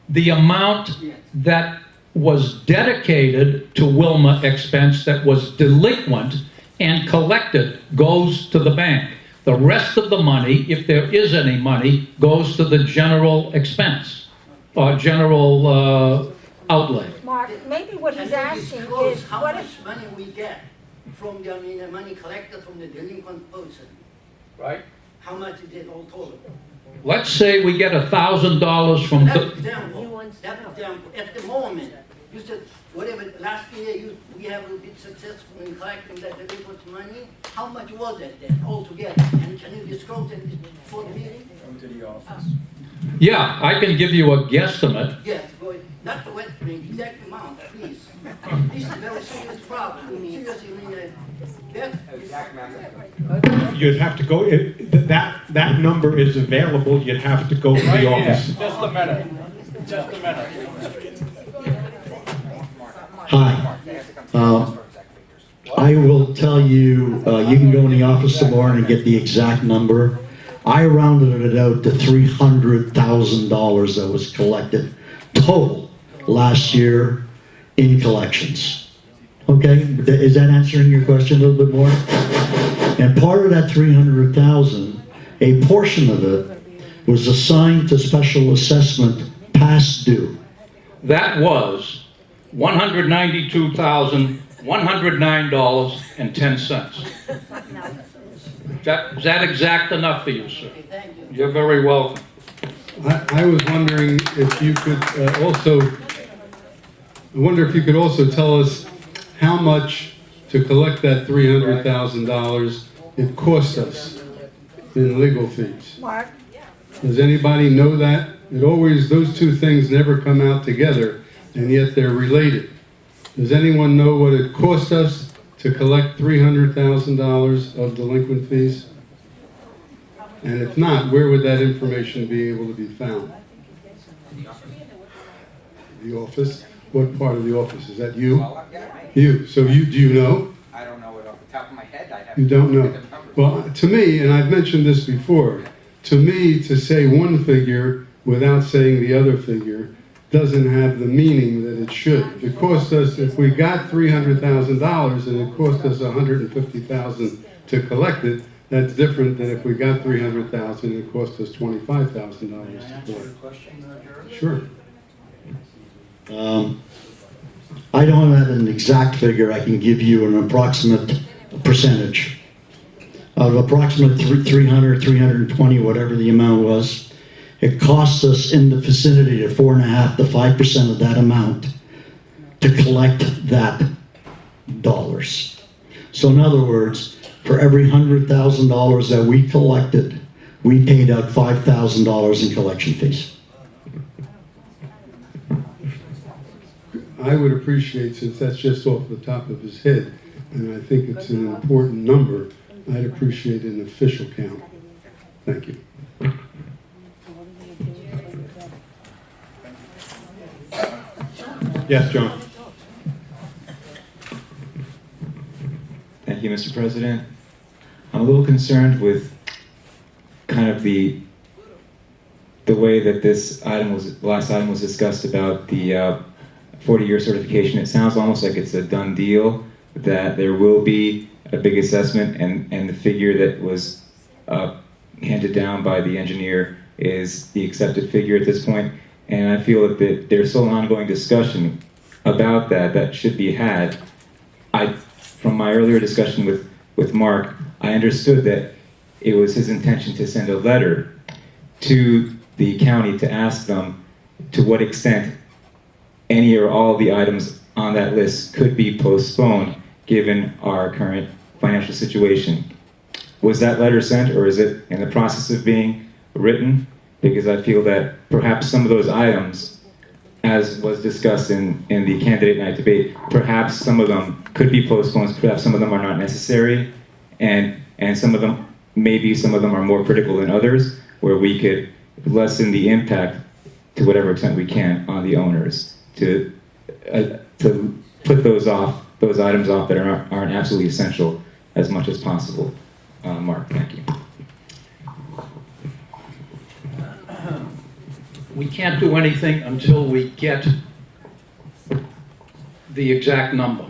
The amount that was dedicated to Wilma expense that was delinquent and collected goes to the bank. The rest of the money, if there is any money, goes to the general expense or general outlay. Mark, maybe what Can he's you asking disclose is, how what much if, money we get from the, the money collected from the delinquent person? Right. How much is it all total? Let's say we get $1,000 from That the, example, at the moment, you said, whatever, last year, we have been successful in collecting that delinquent money. How much was it then altogether? And can you disclose it before the meeting? Come to the office. yeah, I can give you a guesstimate. Yes, go ahead. Not the wet, the exact amount, please. This is a very serious problem. Seriously, I mean, You'd have to go, that number is available, you'd have to go to the office. Just a minute. Just a minute. Hi. I will tell you, you can go in the office tomorrow and get the exact number. I rounded it out to $300,000 that was collected total last year in collections. Okay, is that answering your question a little bit more? And part of that $300,000, a portion of it was assigned to special assessment past due. That was $192,109.10. Is that exact enough for you, sir? You're very welcome. I was wondering if you could also tell us how much to collect that $300,000 it cost us in legal fees. Mark? Does anybody know that? Those two things never come out together, and yet they're related. Does anyone know what it cost us to collect $300,000 of delinquent fees? And if not, where would that information be able to be found? The office? What part of the office? Is that you? You. So do you know? I don't know it off the top of my head. You don't know. Well, to me, and I've mentioned this before, to me, to say one figure without saying the other figure doesn't have the meaning that it should. It cost us, if we got $300,000 and it cost us $150,000 to collect it, that's different than if we got $300,000 and it cost us $25,000 to collect. Sure. I don't have an exact figure. I can give you an approximate percentage. Out of approximate 300, 320, whatever the amount was, it costs us in the vicinity of 4.5% to 5% of that amount to collect that dollars. So in other words, for every $100,000 that we collected, we paid out $5,000 in collection fees. I would appreciate, since that's just off the top of his head, and I think it's an important number, I'd appreciate an official count. Thank you. Yes, John. Thank you, Mr. President. I'm a little concerned with kind of the way that this item was, the last item was discussed about the 40-year certification. It sounds almost like it's a done deal, that there will be a big assessment, and the figure that was handed down by the engineer is the accepted figure at this point. And I feel that there's still an ongoing discussion about that should be had. From my earlier discussion with Mark, I understood that it was his intention to send a letter to the county to ask them to what extent any or all of the items on that list could be postponed given our current financial situation. Was that letter sent, or is it in the process of being written? Because I feel that perhaps some of those items, as was discussed in the candidate night debate, perhaps some of them could be postponed, perhaps some of them are not necessary, and some of them, maybe some of them are more critical than others, where we could lessen the impact to whatever extent we can on the owners to put those items off that aren't absolutely essential as much as possible. Mark, thank you. we can't do anything until we get the exact number.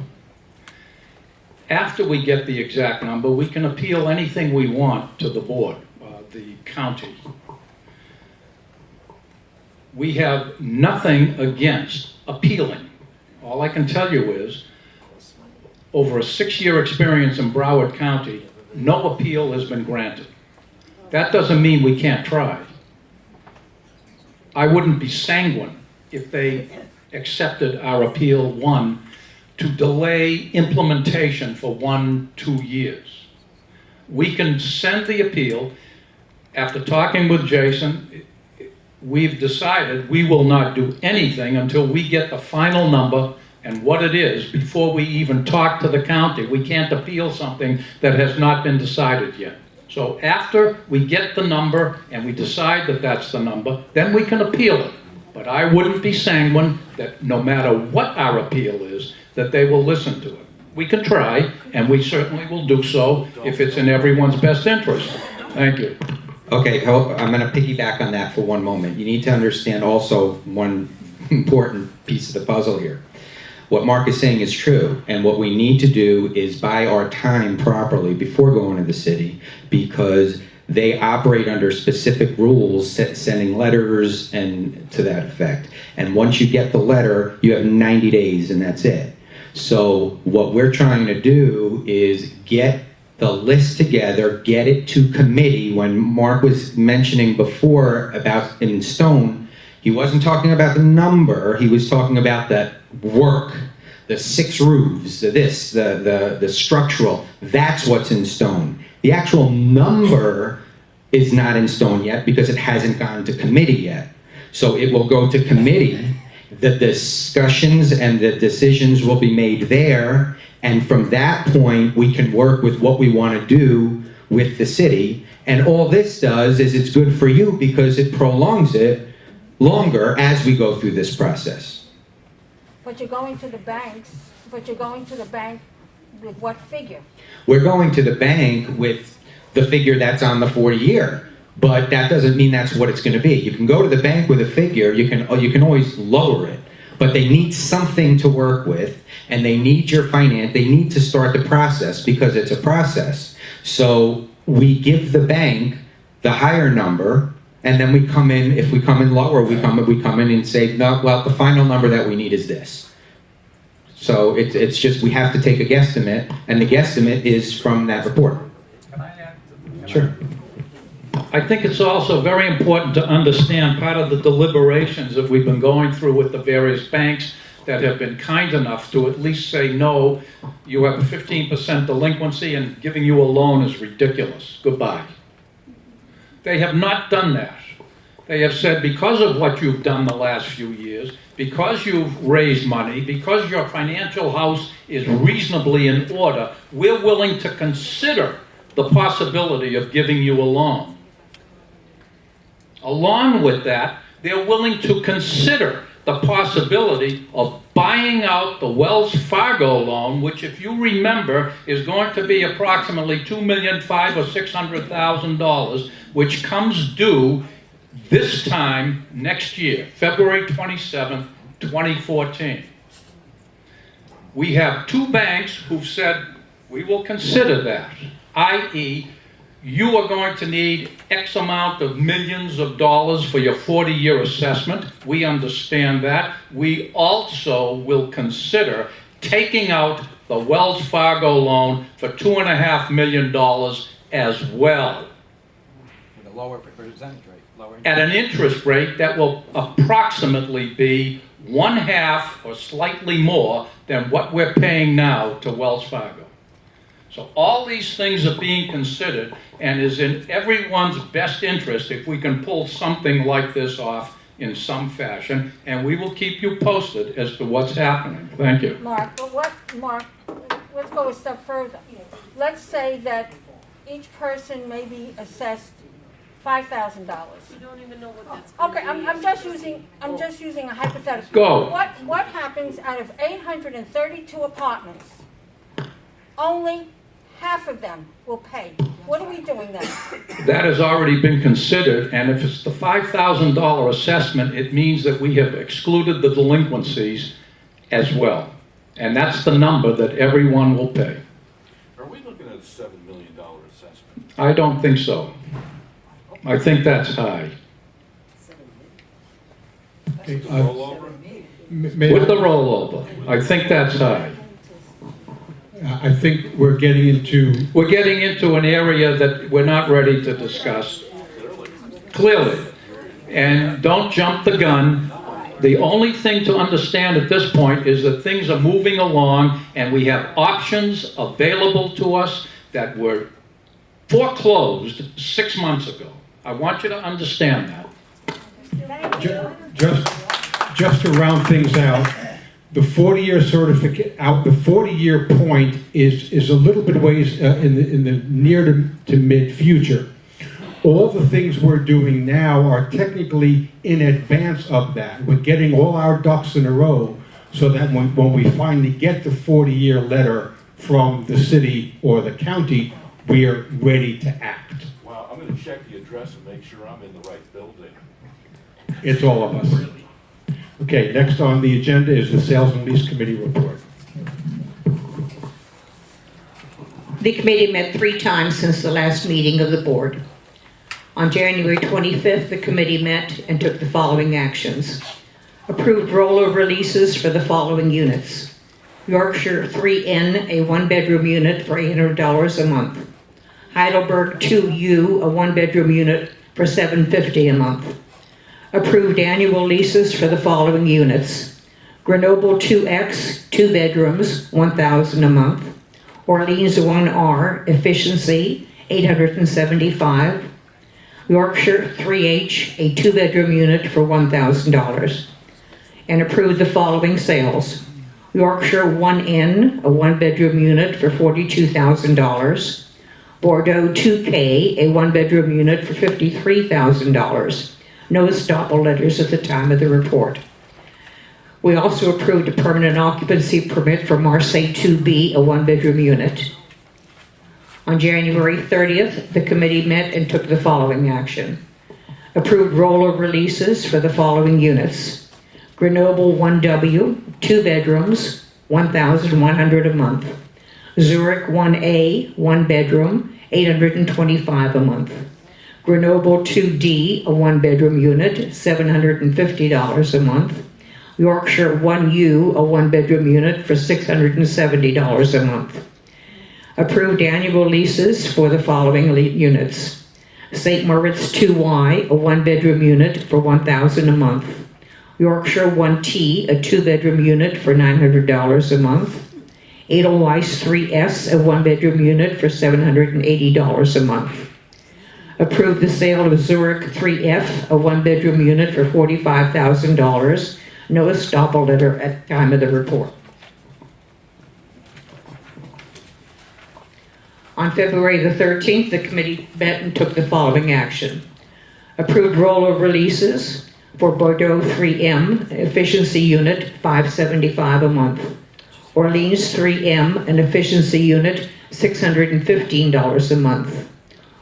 After we get the exact number, we can appeal anything we want to the board, the county. We have nothing against appealing. All I can tell you is, over a 6-year experience in Broward County, no appeal has been granted. That doesn't mean we can't try. I wouldn't be sanguine if they accepted our appeal 1 to delay implementation for 1-2 years. We can send the appeal. After talking with Jason, we've decided we will not do anything until we get the final number and what it is before we even talk to the county. We can't appeal something that has not been decided yet. So after we get the number and we decide that that's the number, then we can appeal it. But I wouldn't be sanguine that no matter what our appeal is, that they will listen to it. We can try, and we certainly will do so if it's in everyone's best interest. Thank you. Okay, I'm going to piggyback on that for one moment. You need to understand also one important piece of the puzzle here. What Mark is saying is true, and what we need to do is buy our time properly before going to the city, because they operate under specific rules, sending letters and to that effect. And once you get the letter, you have 90 days and that's it. So what we're trying to do is get the list together, get it to committee. When Mark was mentioning before about in stone, he wasn't talking about the number, he was talking about the work, the 6 roofs, the structural, that's what's in stone. The actual number is not in stone yet because it hasn't gone to committee yet. So it will go to committee, the discussions and the decisions will be made there, and from that point we can work with what we want to do with the city. And all this does is it's good for you because it prolongs it longer as we go through this process. But you're going to the banks, with what figure? We're going to the bank with the figure that's on the 40-year, but that doesn't mean that's what it's going to be. You can go to the bank with a figure, you can always lower it, but they need something to work with, and they need your finance, they need to start the process because it's a process. So we give the bank the higher number, and then we come in, if we come in lower, we come in and say, no, well, the final number that we need is this. So it's just, we have to take a guesstimate, and the guesstimate is from that report. Can I add? Sure. I think it's also very important to understand part of the deliberations that we've been going through with the various banks that have been kind enough to at least say, no, you have a 15% delinquency and giving you a loan is ridiculous. Goodbye. They have not done that. They have said, because of what you've done the last few years, because you've raised money, because your financial house is reasonably in order, we're willing to consider the possibility of giving you a loan. Along with that, they're willing to consider the possibility of buying out the Wells Fargo loan, which, if you remember, is going to be approximately $2,500,000 or $600,000, which comes due this time next year, February 27th, 2014. We have 2 banks who've said, we will consider that, i.e., you are going to need X amount of millions of dollars for your 40-year assessment. We understand that. We also will consider taking out the Wells Fargo loan for $2.5 million as well. With a lower percentage rate. At an interest rate that will approximately be 1/2 or slightly more than what we're paying now to Wells Fargo. So all these things are being considered, and is in everyone's best interest if we can pull something like this off in some fashion, and we will keep you posted as to what's happening. Thank you. Mark, let's go a step further. Let's say that each person may be assessed $5,000. You don't even know what that's Okay, I'm just using a hypothetical. Go. What happens out of 832 apartments? Only half of them will pay. What are we doing then? That has already been considered, and if it's the $5,000 assessment, it means that we have excluded the delinquencies as well. And that's the number that everyone will pay. Are we looking at a $7 million assessment? I don't think so. I think that's high. Okay, Rollover? With the rollover, I think that's high. I think we're getting into, We're getting into an area that we're not ready to discuss. Clearly. And don't jump the gun. The only thing to understand at this point is that things are moving along and we have options available to us that were foreclosed 6 months ago. I want you to understand that. just to round things out, the 40-year certificate out, the 40-year point is a little bit ways in the near to mid future. All the things we're doing now are technically in advance of that. We're getting all our ducks in a row so that when we finally get the 40-year letter from the city or the county, we're ready to act. Well, I'm going to check the address and make sure I'm in the right building. It's all of us. Okay, next on the agenda is the Sales and Lease Committee report. The committee met 3 times since the last meeting of the board. On January 25th, the committee met and took the following actions. Approved rollover leases for the following units. Yorkshire 3N, a 1-bedroom unit for $800 a month. Heidelberg 2U, a 1-bedroom unit for $750 a month. Approved annual leases for the following units. Grenoble 2X, 2 bedrooms, $1,000 a month. Orleans 1R, efficiency, $875. Yorkshire 3H, a 2-bedroom unit for $1,000. And approved the following sales. Yorkshire 1N, a 1-bedroom unit for $42,000. Bordeaux 2K, a 1-bedroom unit for $53,000. No estoppel letters at the time of the report. We also approved a permanent occupancy permit for Marseille 2B, a 1-bedroom unit. On January 30th, the committee met and took the following action. Approved rollover leases for the following units. Grenoble 1W, 2 bedrooms, $1,100 a month. Zurich 1A, 1 bedroom, $825 a month. Grenoble 2D, a 1-bedroom unit, $750 a month. Yorkshire 1U, a 1-bedroom unit for $670 a month. Approved annual leases for the following units. St. Moritz 2Y, a 1-bedroom unit for $1,000 a month. Yorkshire 1T, a 2-bedroom unit for $900 a month. Edelweiss 3S, a 1-bedroom unit for $780 a month. Approved the sale of Zurich 3F, a 1-bedroom unit for $45,000. No estoppel letter at the time of the report. On February the 13th, the committee met and took the following action. Approved rollover leases for Bordeaux 3M, efficiency unit, $575 a month. Orleans 3M, an efficiency unit, $615 a month.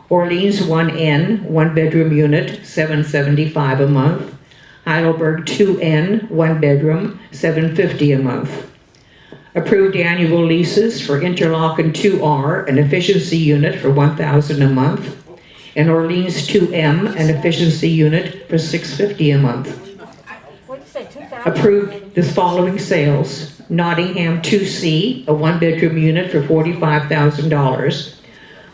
Orleans 1N, 1-bedroom unit, $775 a month. Heidelberg 2N, 1-bedroom, $750 a month. Approved annual leases for Interlaken 2R, an efficiency unit for $1,000 a month. And Orleans 2M, an efficiency unit for $650 a month. What'd you say, 2,000? Approved the following sales. Nottingham 2C, a 1-bedroom unit for $45,000.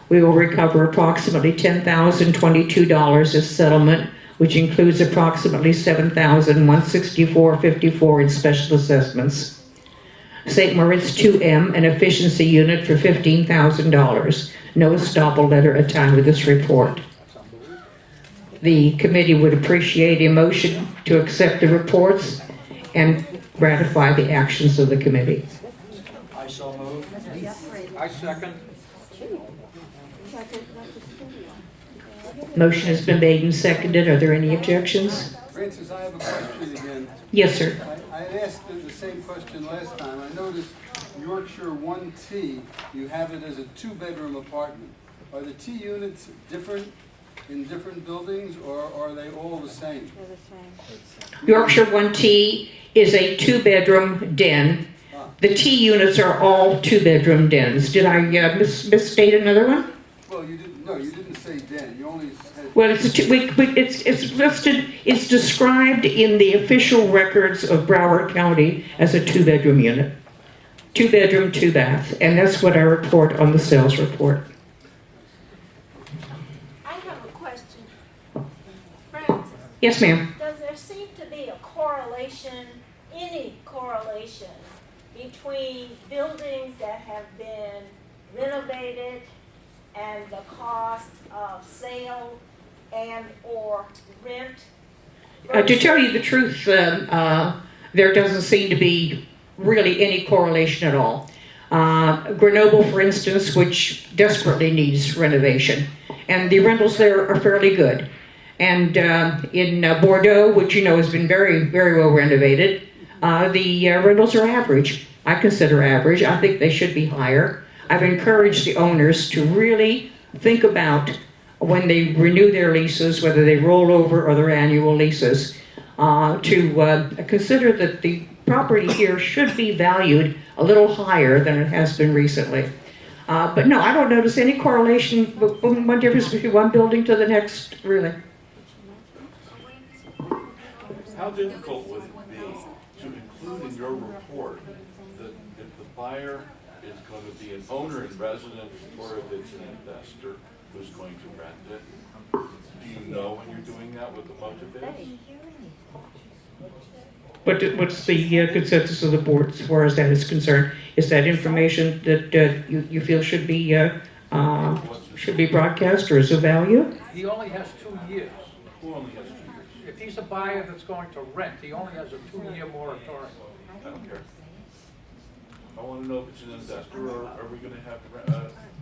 We will recover approximately $10,022 as settlement, which includes approximately $7,164.54 in special assessments. St. Moritz 2M, an efficiency unit for $15,000. No estoppel letter at time of this report. The committee would appreciate a motion to accept the reports and ratify the actions of the committee. I so move. I second. Motion has been made and seconded. Are there any objections? Francis, I have a question again. Yes, sir. I asked the same question last time. I noticed Yorkshire 1T, you have it as a 2-bedroom apartment. Are the T units different in different buildings, or are they all the same? They're the same. Yorkshire 1T is a two-bedroom den. The T units are all two-bedroom dens. Did I misstate another one? Well, you didn't. No, you didn't say den. You only said. Well, it's listed. It's described in the official records of Broward County as a two-bedroom unit, two-bedroom, two-bath, and that's what I report on the sales report. I have a question. Francis, Yes, ma'am. does there seem to be a correlation, any correlation, between buildings that have been renovated and the cost of sale and or rent? To tell you the truth, there doesn't seem to be really any correlation at all. Grenoble, for instance, which desperately needs renovation, and the rentals there are fairly good. And in Bordeaux, which you know has been very, very well renovated, the rentals are average. I consider average. I think they should be higher. I've encouraged the owners to really think about when they renew their leases, whether they roll over or their annual leases, to consider that the property here should be valued a little higher than it has been recently. But no, I don't notice any correlation, one difference between one building to the next, really. How difficult would it be to include in your report that if the buyer is going to be an owner in residence or if it's an investor who's going to rent it? Do you know when you're doing that what the motive is? What's the consensus of the board as far as that is concerned? Is that information that you feel should be broadcast, or is of value? He only has 2 years. Who only has 2 years? If he's a buyer that's going to rent, he only has a 2-year moratorium. I don't care. I want to know if it's an investor or are we going to have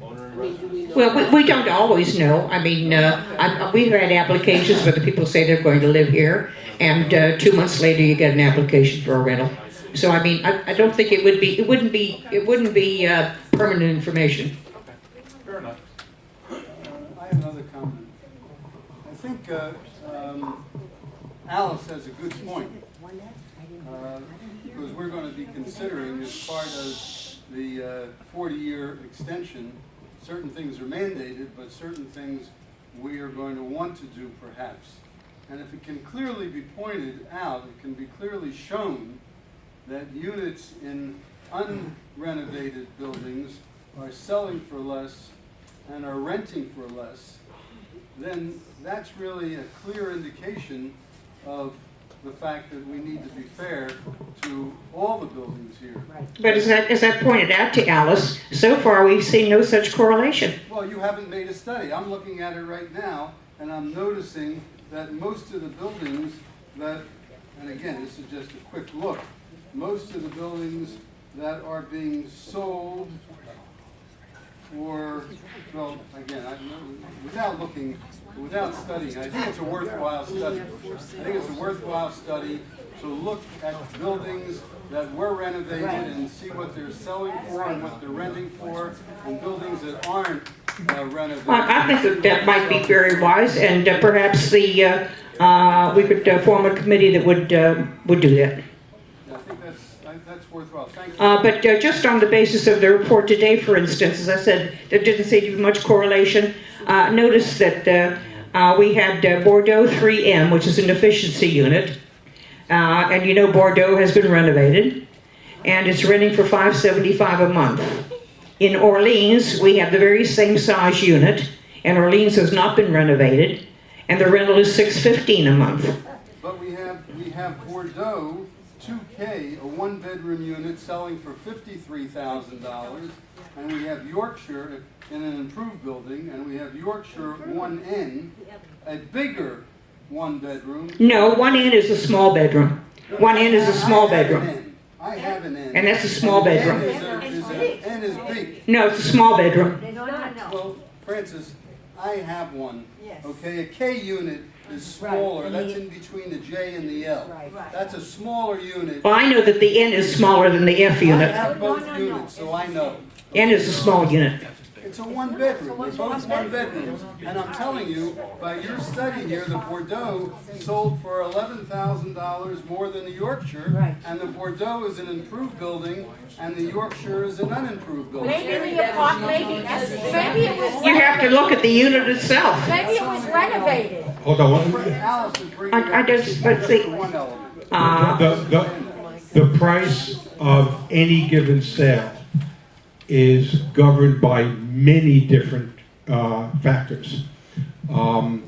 owner in residence? Well, we don't always know. I mean, we've had applications where the people say they're going to live here, and 2 months later you get an application for a rental. So I mean, I don't think it wouldn't be permanent information. Okay, fair enough. I have another comment. I think Alice has a good point. Because we're going to be considering, as part of the 40-year extension, certain things are mandated, but certain things we are going to want to do perhaps. And if it can clearly be pointed out, it can be clearly shown that units in unrenovated buildings are selling for less and are renting for less, then that's really a clear indication of the fact that we need to be fair to all the buildings here. But as I pointed out to Alice, so far we've seen no such correlation. Well, you haven't made a study. I'm looking at it right now, and I'm noticing that most of the buildings that, and again, this is just a quick look, most of the buildings that are being sold for, well, again, without studying, I think it's a worthwhile study. I think it's a worthwhile study to look at buildings that were renovated and see what they're selling for and what they're renting for, and buildings that aren't renovated. I think that might be very wise, and perhaps we could form a committee that would do that. I think that's worthwhile. Thank you. But just on the basis of the report today, for instance, as I said, there didn't seem to be much correlation. Notice that we had Bordeaux 3M, which is an efficiency unit, and you know Bordeaux has been renovated, and it's renting for $575 a month. In Orleans, we have the very same size unit, and Orleans has not been renovated, and the rental is $615 a month. But we have Bordeaux 2K, a one-bedroom unit selling for $53,000, and we have Yorkshire in an improved building, and we have Yorkshire 1N, a bigger one-bedroom. No, 1N is a small bedroom. 1N is a small bedroom. I have an N. And that's a small bedroom. N is big. No, it's a small bedroom. Well, Francis, I have one. Okay, a K unit is smaller. That's in between the J and the L. That's a smaller unit. Well, I know that the N is smaller than the F unit. I have both units, so I know. N is a small unit. It's a one-bedroom. They're both one-bedrooms. And I'm telling you, by your study here, the Bordeaux sold for $11,000 more than the Yorkshire. Right. And the Bordeaux is an improved building, and the Yorkshire is an unimproved building. Maybe the apartment, maybe it was. You have to look at the unit itself. Maybe it was renovated. Hold on. Alice is bringing I just, let's see. one element. The price of any given sale is governed by many different factors. One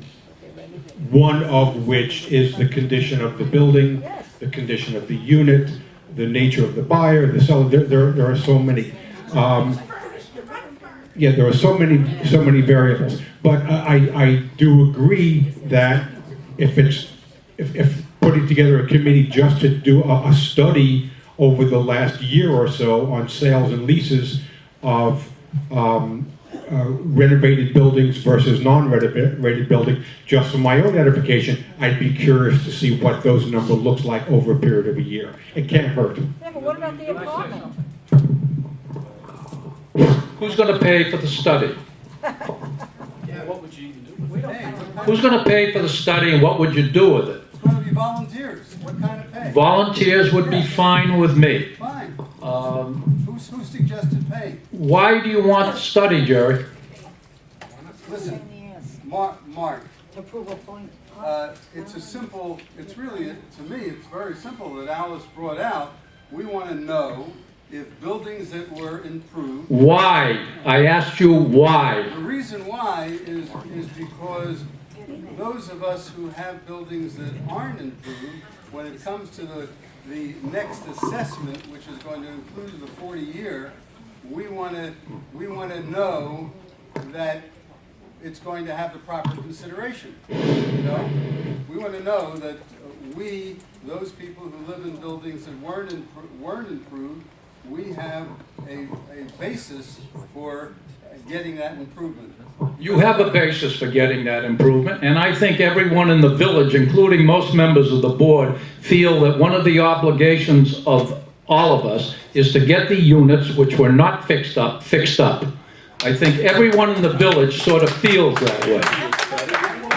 of which is the condition of the building, the condition of the unit, the nature of the buyer, the seller. There are so many. Yeah, there are so many variables. But I do agree that if putting together a committee just to do a study over the last year or so on sales and leases of renovated buildings versus non-renovated buildings, just for my own edification, I'd be curious to see what those numbers looks like over a period of a year. It can't hurt. Yeah, but what about the apartment? Who's going to pay for the study? Yeah, what would you even do with it? Who's going to pay for the study and what would you do with it? It's going to be volunteers. What kind of pay? Volunteers would be fine with me. Fine. Who suggested pay? Why do you want the study, Jerry? Listen, Mark. To prove a point. It's really, to me, it's very simple that Alice brought out. We want to know if buildings that were improved. Why? I asked you why. The reason why is because those of us who have buildings that aren't improved, when it comes to the next assessment, which is going to include the 40-year, we want to know that it's going to have the proper consideration. You know, we want to know that those people who live in buildings that weren't improved, we have a basis for getting that improvement. You have a basis for getting that improvement, and I think everyone in the village, including most members of the board, feel that one of the obligations of all of us is to get the units which were not fixed up. I think everyone in the village sort of feels that way.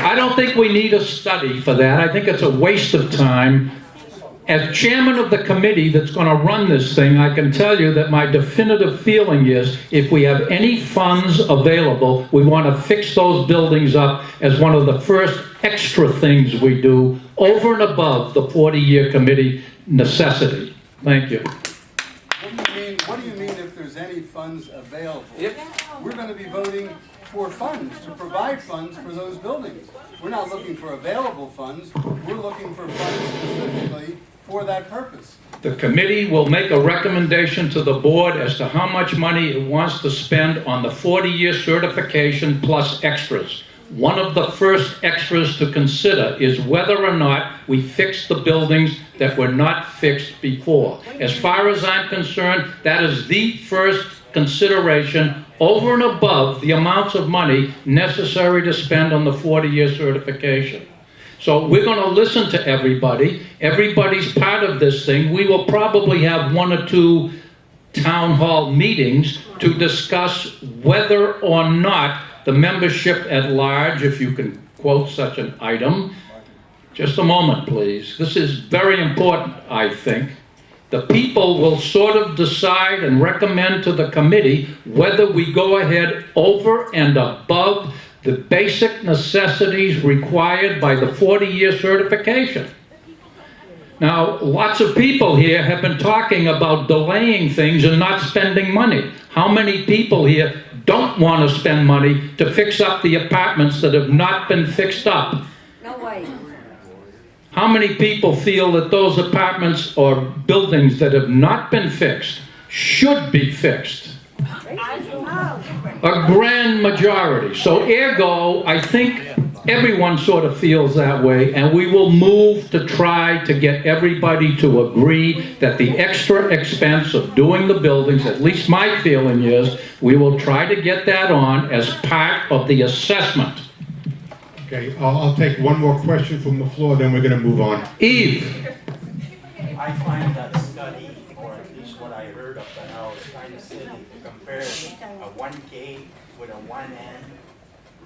I don't think we need a study for that. I think it's a waste of time. As chairman of the committee that's going to run this thing, I can tell you that my definitive feeling is if we have any funds available, we want to fix those buildings up as one of the first extra things we do over and above the 40-year committee necessity. Thank you. What do you mean if there's any funds available? We're going to be voting for funds, to provide funds for those buildings. We're not looking for available funds. We're looking for funds specifically for that purpose. The committee will make a recommendation to the board as to how much money it wants to spend on the 40-year certification plus extras. One of the first extras to consider is whether or not we fix the buildings that were not fixed before. As far as I'm concerned, that is the first consideration over and above the amounts of money necessary to spend on the 40-year certification. So we're going to listen to everybody. Everybody's part of this thing. We will probably have 1 or 2 town hall meetings to discuss whether or not the membership at large, if you can quote such an item. Just a moment, please. This is very important, I think. The people will sort of decide and recommend to the committee whether we go ahead over and above the basic necessities required by the 40-year certification. Now, lots of people here have been talking about delaying things and not spending money. How many people here don't want to spend money to fix up the apartments that have not been fixed up? No way. How many people feel that those apartments or buildings that have not been fixed should be fixed? A grand majority. So ergo, I think everyone sort of feels that way, and we will move to try to get everybody to agree that the extra expense of doing the buildings, at least my feeling is, we will try to get that on as part of the assessment. Okay, I'll take one more question from the floor, then we're going to move on. Eve. I find that study or or at least what I heard up to now, is kind of silly to compare a 1K with a 1N,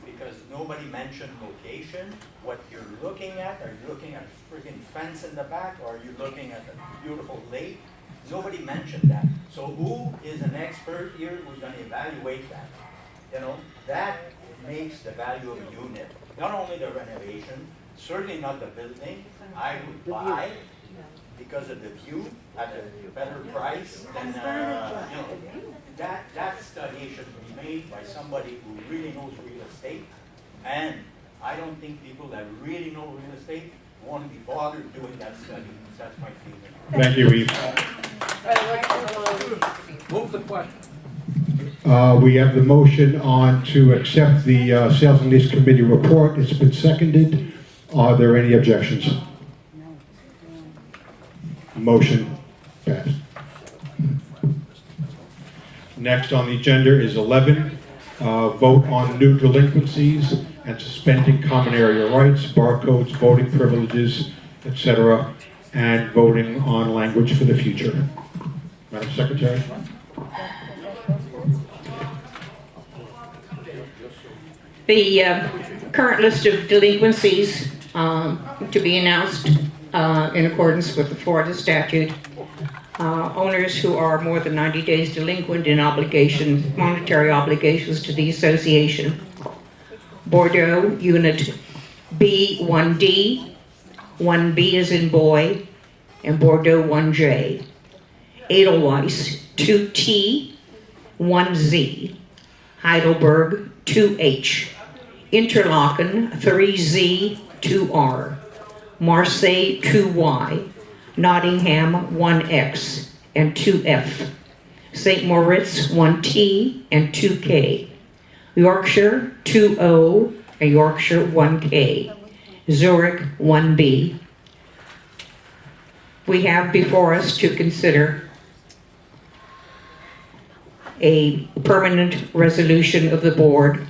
because nobody mentioned location, what you're looking at. Are you looking at a friggin' fence in the back, or are you looking at a beautiful lake? Nobody mentioned that. So who is an expert here who's gonna evaluate that? You know, that makes the value of a unit, not only the renovation, certainly not the building. I would buy because of the view at a better price than, you know, that study should be made by somebody who really knows real estate. And I don't think people that really know real estate want to be bothered doing that study. That's my feeling. Thank you, Eve. Move the question. We have the motion on to accept the Sales and Lease Committee report. It's been seconded. Are there any objections? Motion passed. Next on the agenda is 11, vote on new delinquencies and suspending common area rights, barcodes, voting privileges, etc., and voting on language for the future. Madam Secretary. The current list of delinquencies to be announced in accordance with the Florida statute. Owners who are more than 90 days delinquent in obligations, monetary obligations to the association. Bordeaux, Unit B 1D, 1B is in boy, and Bordeaux 1J. Edelweiss 2T, 1Z. Heidelberg 2H. Interlaken 3Z, 2R. Marseille 2Y. Nottingham 1X and 2F. St. Moritz 1T and 2K. Yorkshire 2O and Yorkshire 1K. Zurich 1B. We have before us to consider a permanent resolution of the board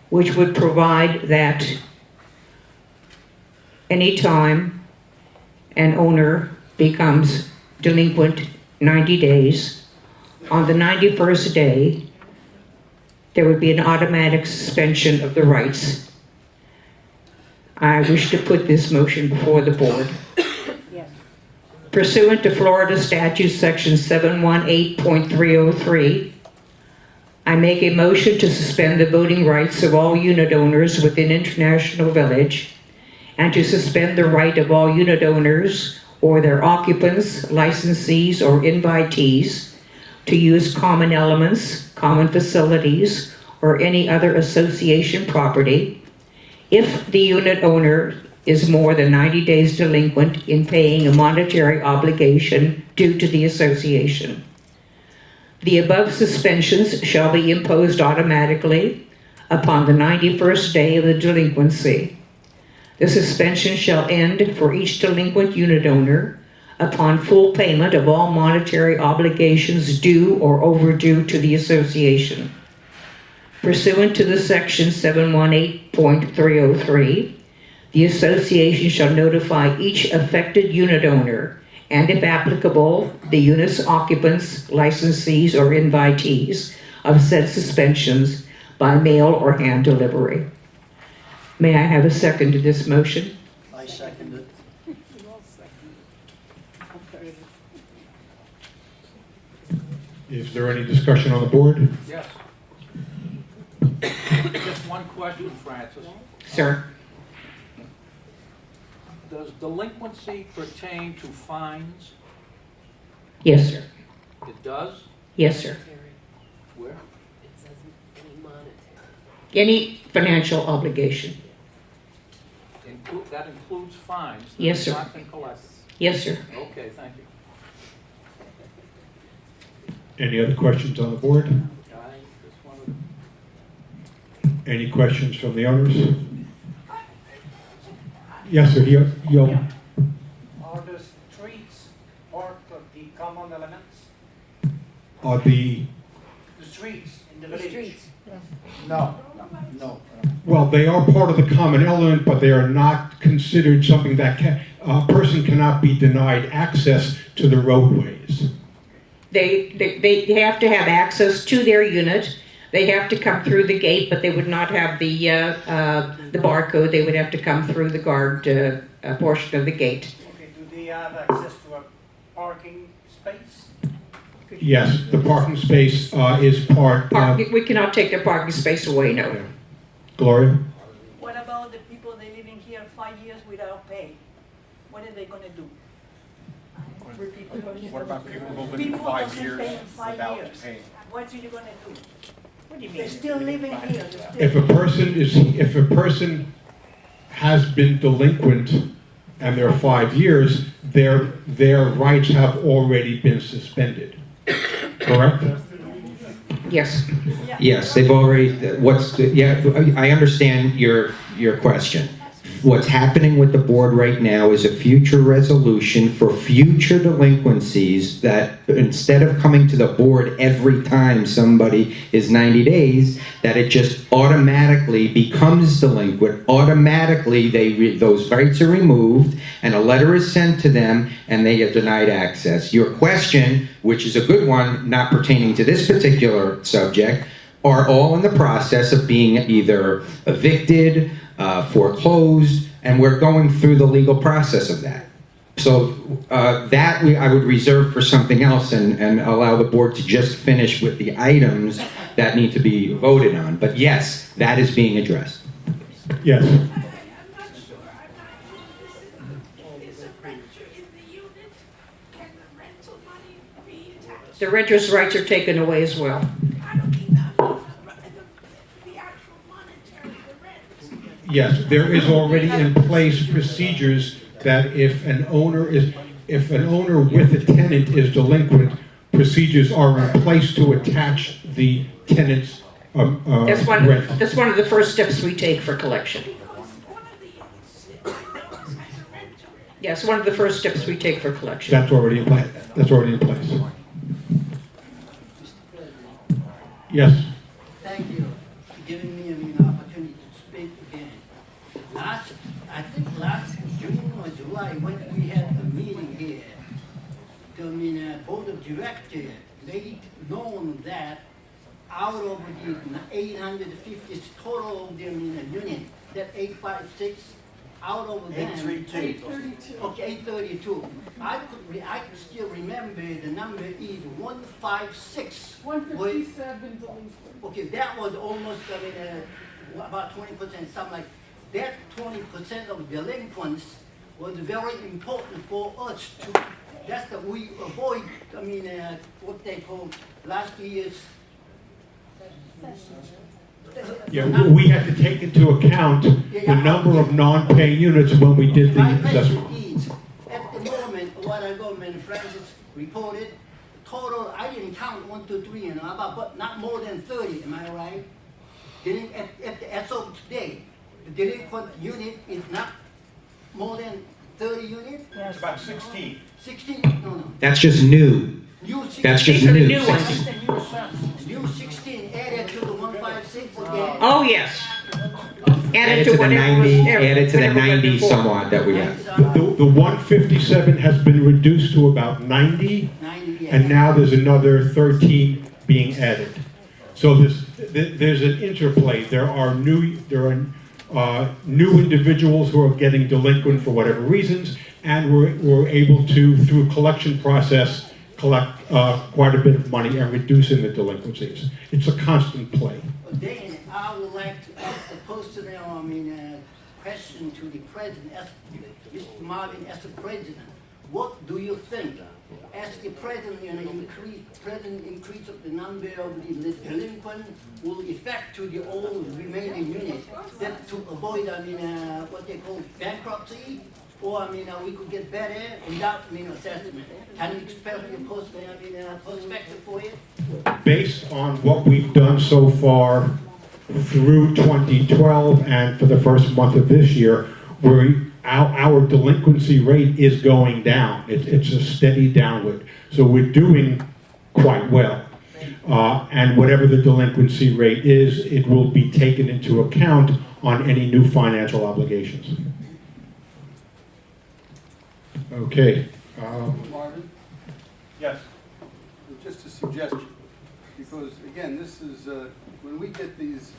which would provide that anytime an owner becomes delinquent 90 days, on the 91st day, there would be an automatic suspension of the rights. I wish to put this motion before the board. Yes. Pursuant to Florida Statute Section 718.303, I make a motion to suspend the voting rights of all unit owners within International Village and to suspend the right of all unit owners or their occupants, licensees, or invitees to use common elements, common facilities, or any other association property if the unit owner is more than 90 days delinquent in paying a monetary obligation due to the association. The above suspensions shall be imposed automatically upon the 91st day of the delinquency. The suspension shall end for each delinquent unit owner upon full payment of all monetary obligations due or overdue to the association. Pursuant to the section 718.303, the association shall notify each affected unit owner and, if applicable, the unit's occupants, licensees, or invitees of said suspensions by mail or hand delivery. May I have a second to this motion? I second it. Is there any discussion on the board? Yes. Just one question, Francis. Sir. Does delinquency pertain to fines? Yes, sir. It does? Yes, sir. Where? Any financial obligation. That includes fines? that Yes, have sir. Not been collected? Yes, sir. Okay, thank you. Any other questions on the board? I just wanted Any questions from the owners? Yes, sir. You'll Are the streets part of the common elements? are the The streets in the village? Streets. No. well, they are part of the common element, but they are not considered something that a person cannot be denied access to the roadways. They have to have access to their unit. They have to come through the gate, but they would not have the barcode. They would have to come through the guard portion of the gate. Okay, do they have access to a parking space? Yes, the parking space is part of... We cannot take their parking space away, no. Gloria? What about the people that live in here 5 years without pay? What are they gonna do? What about people who've been People 5 doesn't years pay in 5 without years. paying? What are you gonna do? What do you They're mean? still living here. They're still If a person has been delinquent and they're 5 years, their rights have already been suspended. Correct? Yes. Yes, they've already, I understand your question. What's happening with the board right now is a future resolution for future delinquencies that instead of coming to the board every time somebody is 90 days, that it just automatically becomes delinquent. Automatically, those rights are removed and a letter is sent to them and they get denied access. Your question, which is a good one, not pertaining to this particular subject, are all in the process of being either evicted, foreclosed, and we're going through the legal process of that. So I would reserve for something else and allow the board to just finish with the items that need to be voted on. But yes, that is being addressed. Yes. The renter's rights are taken away as well. Yes, there is already in place procedures that if an owner with a tenant is delinquent, procedures are in place to attach the tenant's That's rent. that's one of the first steps we take for collection. Yes, one of the first steps we take for collection. That's already in place. That's already in place. Yes. Thank you for giving me an opportunity to speak again. I think last June or July, when we had a meeting here, the board of directors made known that out of the 850 total of the unit, that 856, out of them, 832. Okay, 832. I could still remember the number is 156. 157 delinquent. Okay, that was almost about 20%, something like that. 20% of delinquents was very important for us to. That's that we avoid. What they call last year's. Yeah, we had to take into account the number of non-paying units when we did the assessment. At the moment, what our government Francis reported, total, I didn't count 1, 2, 3, but not more than 30, am I right? As of today, the delinquent unit is not more than 30 units? It's about 16. 16? No. That's just new. That's just new. New 16 added to the 156 again. Oh, yes. Added to the 90, added to the 90 somewhat that we have. The 157 has been reduced to about 90, and now there's another 13 being added. So there's an interplay. There are new individuals who are getting delinquent for whatever reasons, and we're able to, through a collection process, collect quite a bit of money and reducing the delinquencies. It's a constant play. Then I would like to ask the personal, question to the president, Mr. Marvin, as the president. What do you think, as the president, increase of the number of the delinquent will affect to the old remaining units, that to avoid, what they call bankruptcy? Or, we could get better without, assessment. Can you express your perspective for it? Based on what we've done so far through 2012 and for the first month of this year, our delinquency rate is going down. It's a steady downward. So we're doing quite well. And whatever the delinquency rate is, it will be taken into account on any new financial obligations. Okay. Marvin? Yes. Just a suggestion, because again, this is, when we get these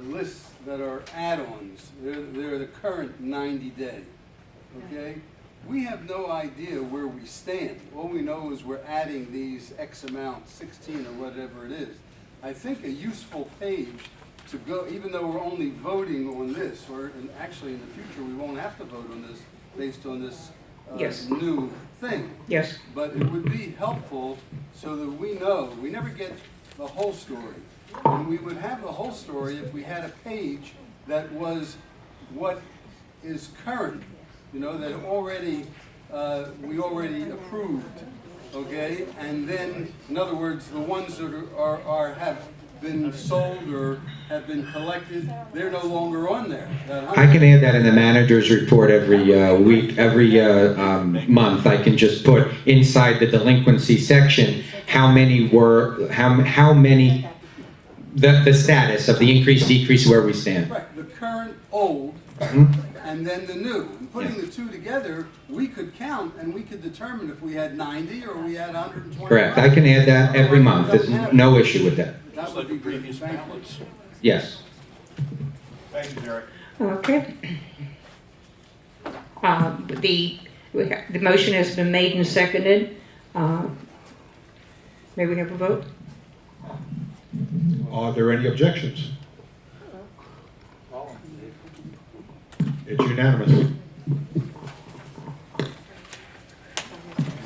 lists that are add-ons, they're the current 90-day, okay? We have no idea where we stand. All we know is we're adding these X amount, 16 or whatever it is. I think a useful page to go, even though we're only voting on this, or actually in the future we won't have to vote on this based on this Yes. new thing. Yes. But it would be helpful so that we know, we never get the whole story. And we would have the whole story if we had a page that was what is current, you know, that already, we already approved, okay? And then, in other words, the ones that have been sold or have been collected, they're no longer on there. I can add that in the manager's report every week, every month. I can just put inside the delinquency section how many were, how many, the status of the increase, decrease, where we stand. Right, the current, old, and then the new. And putting the two together, we could count and we could determine if we had 90 or we had 120. Correct. I can add that every month. There's no issue with that. That would be previous balance. Yes. Thank you, Derek. Okay. The motion has been made and seconded. May we have a vote? Are there any objections? It's unanimous.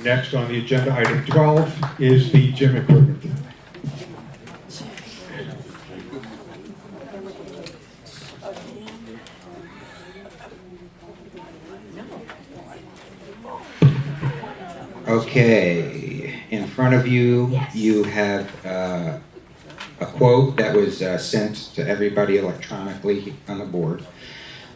Next on the agenda, item 12, is the gym equipment. Okay, in front of you, you have a quote that was sent to everybody electronically on the board.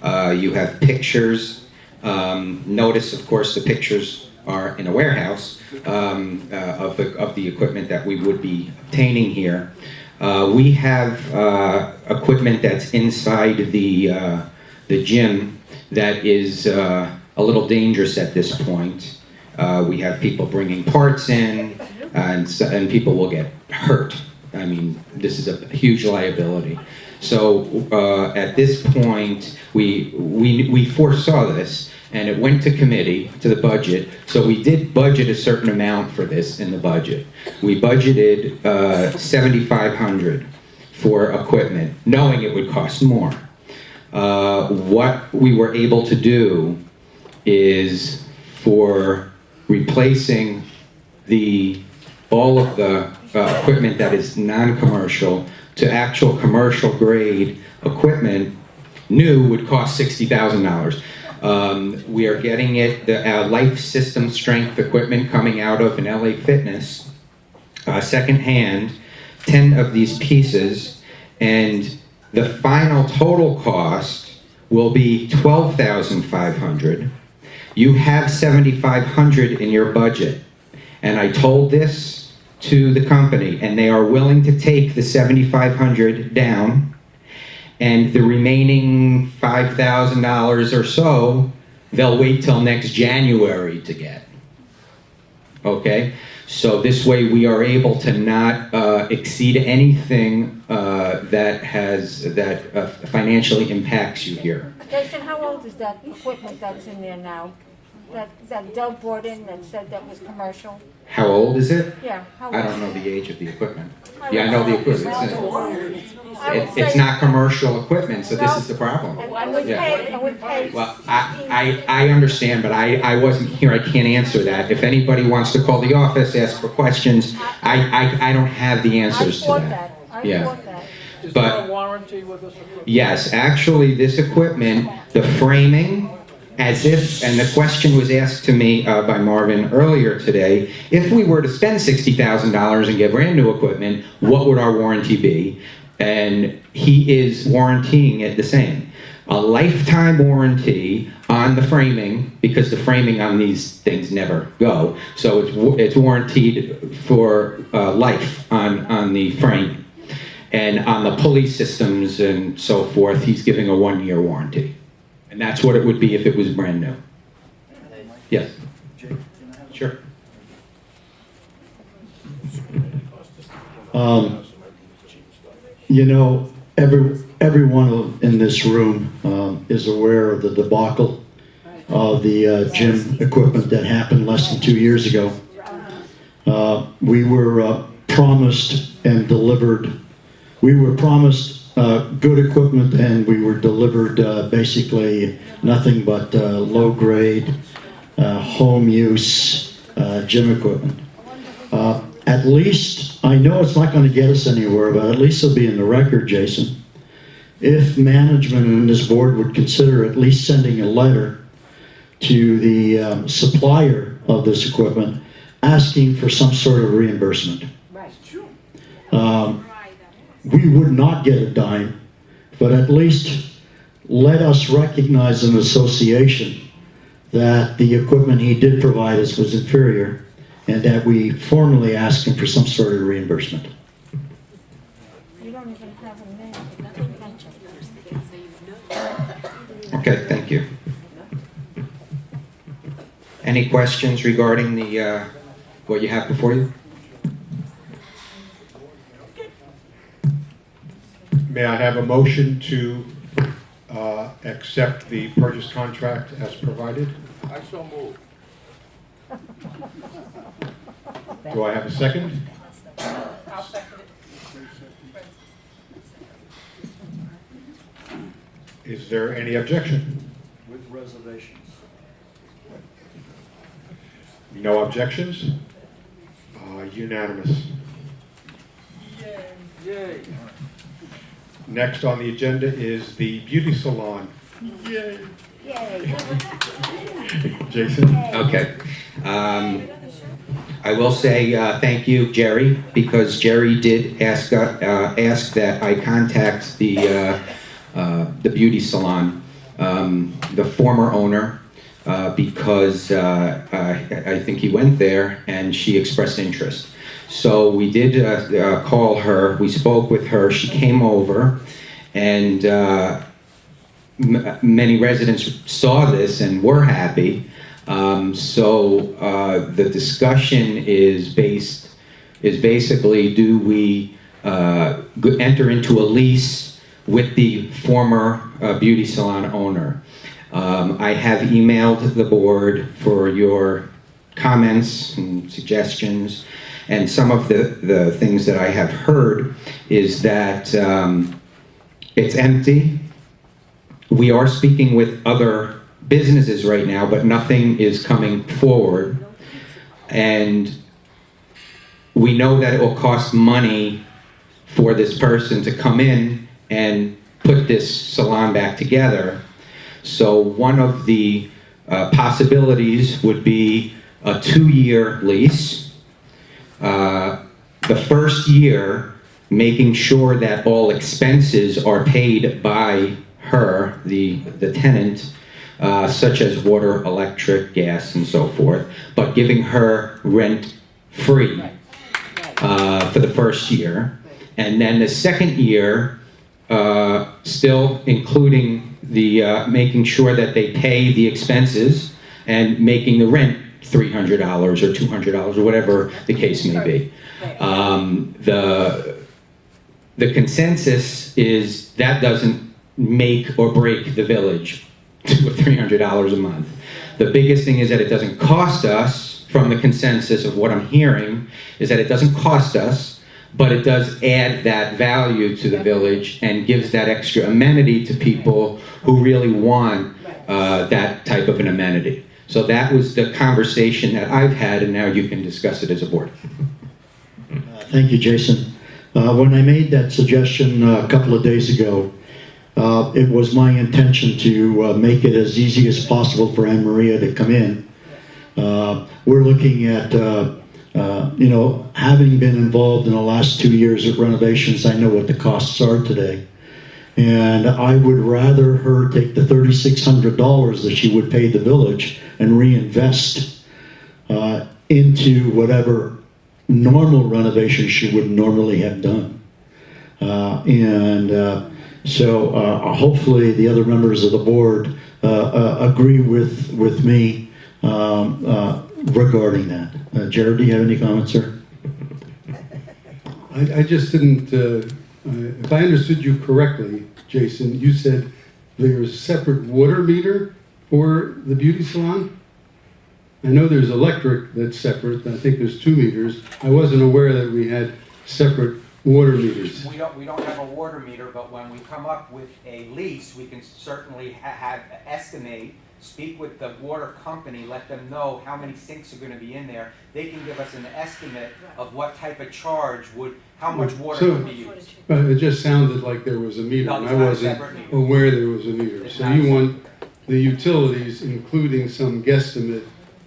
You have pictures. Notice, of course, the pictures are in a warehouse of the equipment that we would be obtaining here. We have equipment that's inside the gym that is a little dangerous at this point. We have people bringing parts in, and people will get hurt. I mean, this is a huge liability. So at this point, we foresaw this, and it went to committee, to the budget. So we did budget a certain amount for this in the budget. We budgeted $7,500 for equipment, knowing it would cost more. What we were able to do is for replacing all of the equipment that is non-commercial to actual commercial grade equipment, new would cost $60,000. We are getting it, the Life System Strength equipment coming out of an LA Fitness, secondhand, 10 of these pieces, and the final total cost will be $12,500. You have $7,500 in your budget, and I told this to the company, and they are willing to take the $7,500 down, and the remaining $5,000 or so, they'll wait till next January to get. Okay? So this way we are able to not exceed anything that financially impacts you here. Jason, how old is that equipment that's in there now? That Doug brought in that said that was commercial? How old is it? Yeah, how I old? don't know the age of the equipment. Yeah, I know the equipment. It's say- not commercial equipment, so this is the problem. And we paid, Well, I understand, but I wasn't here. I can't answer that. If anybody wants to call the office, ask for questions, I don't have the answers to that. Yeah. Is But- there a warranty with this equipment? Yes, actually, this equipment, the framing, as if, and the question was asked to me by Marvin earlier today, if we were to spend $60,000 and get brand new equipment, what would our warranty be? And he is warrantying it the same. A lifetime warranty on the framing, because the framing on these things never go, so it's warranted for life on the frame. And on the pulley systems and so forth, he's giving a 1-year warranty. And that's what it would be if it was brand new. Yes? You know, everyone in this room is aware of the debacle of the gym equipment that happened less than 2 years ago. We were promised and delivered. We were promised good equipment, and we were delivered basically nothing but low-grade, home use gym equipment. At least, I know it's not going to get us anywhere, but at least it'll be in the record, Jason. If management and this board would consider at least sending a letter to the supplier of this equipment asking for some sort of reimbursement. We would not get a dime, but at least let us recognize an association that the equipment he did provide us was inferior, and that we formally ask him for some sort of reimbursement. You don't even have a name. Okay, thank you. Any questions regarding the what you have before you? May I have a motion to accept the purchase contract as provided? I so move. Do I have a second? I'll second it. Is there any objection? With reservations. No objections? Unanimous. Yay. Next on the agenda is the beauty salon. Yay. Yay. Jason? Okay. I will say thank you, Jerry, because Jerry did ask that I contact the beauty salon, the former owner, because I think he went there and she expressed interest. So we did call her, we spoke with her, she came over, and many residents saw this and were happy. So the discussion is basically, do we enter into a lease with the former beauty salon owner? I have emailed the board for your comments and suggestions, and some of the things that I have heard is that it's empty. We are speaking with other businesses right now, but nothing is coming forward. And we know that it will cost money for this person to come in and put this salon back together. So one of the possibilities would be a 2-year lease. The first year, making sure that all expenses are paid by her, the tenant, such as water, electric, gas, and so forth, but giving her rent free for the first year. And then the second year, still including the making sure that they pay the expenses and making the rent $300 or $200 or whatever the case may be. The consensus is that doesn't make or break the village to $300 a month. The biggest thing is that it doesn't cost us, from the consensus of what I'm hearing, is that it doesn't cost us, but it does add that value to the village and gives that extra amenity to people who really want that type of an amenity. So that was the conversation that I've had, and now you can discuss it as a board. Thank you, Jason. When I made that suggestion a couple of days ago, it was my intention to make it as easy as possible for Anne Maria to come in. We're looking at, you know, having been involved in the last 2 years of renovations, I know what the costs are today. And I would rather her take the $3,600 that she would pay the village and reinvest into whatever normal renovation she would normally have done. So hopefully the other members of the board agree with me regarding that. Jared, do you have any comments, sir? I just didn't, if I understood you correctly, Jason, you said there's a separate water meter for the beauty salon? I know there's electric that's separate, I think there's 2 meters. I wasn't aware that we had separate water meters. We don't have a water meter, but when we come up with a lease, we can certainly estimate, speak with the water company, let them know how many sinks are gonna be in there. They can give us an estimate of what type of charge how much water would be used. It just sounded like there was a meter, No, and it's I not a wasn't separate meter. aware there was a meter. It's So not a you separate want the utilities, including some guesstimate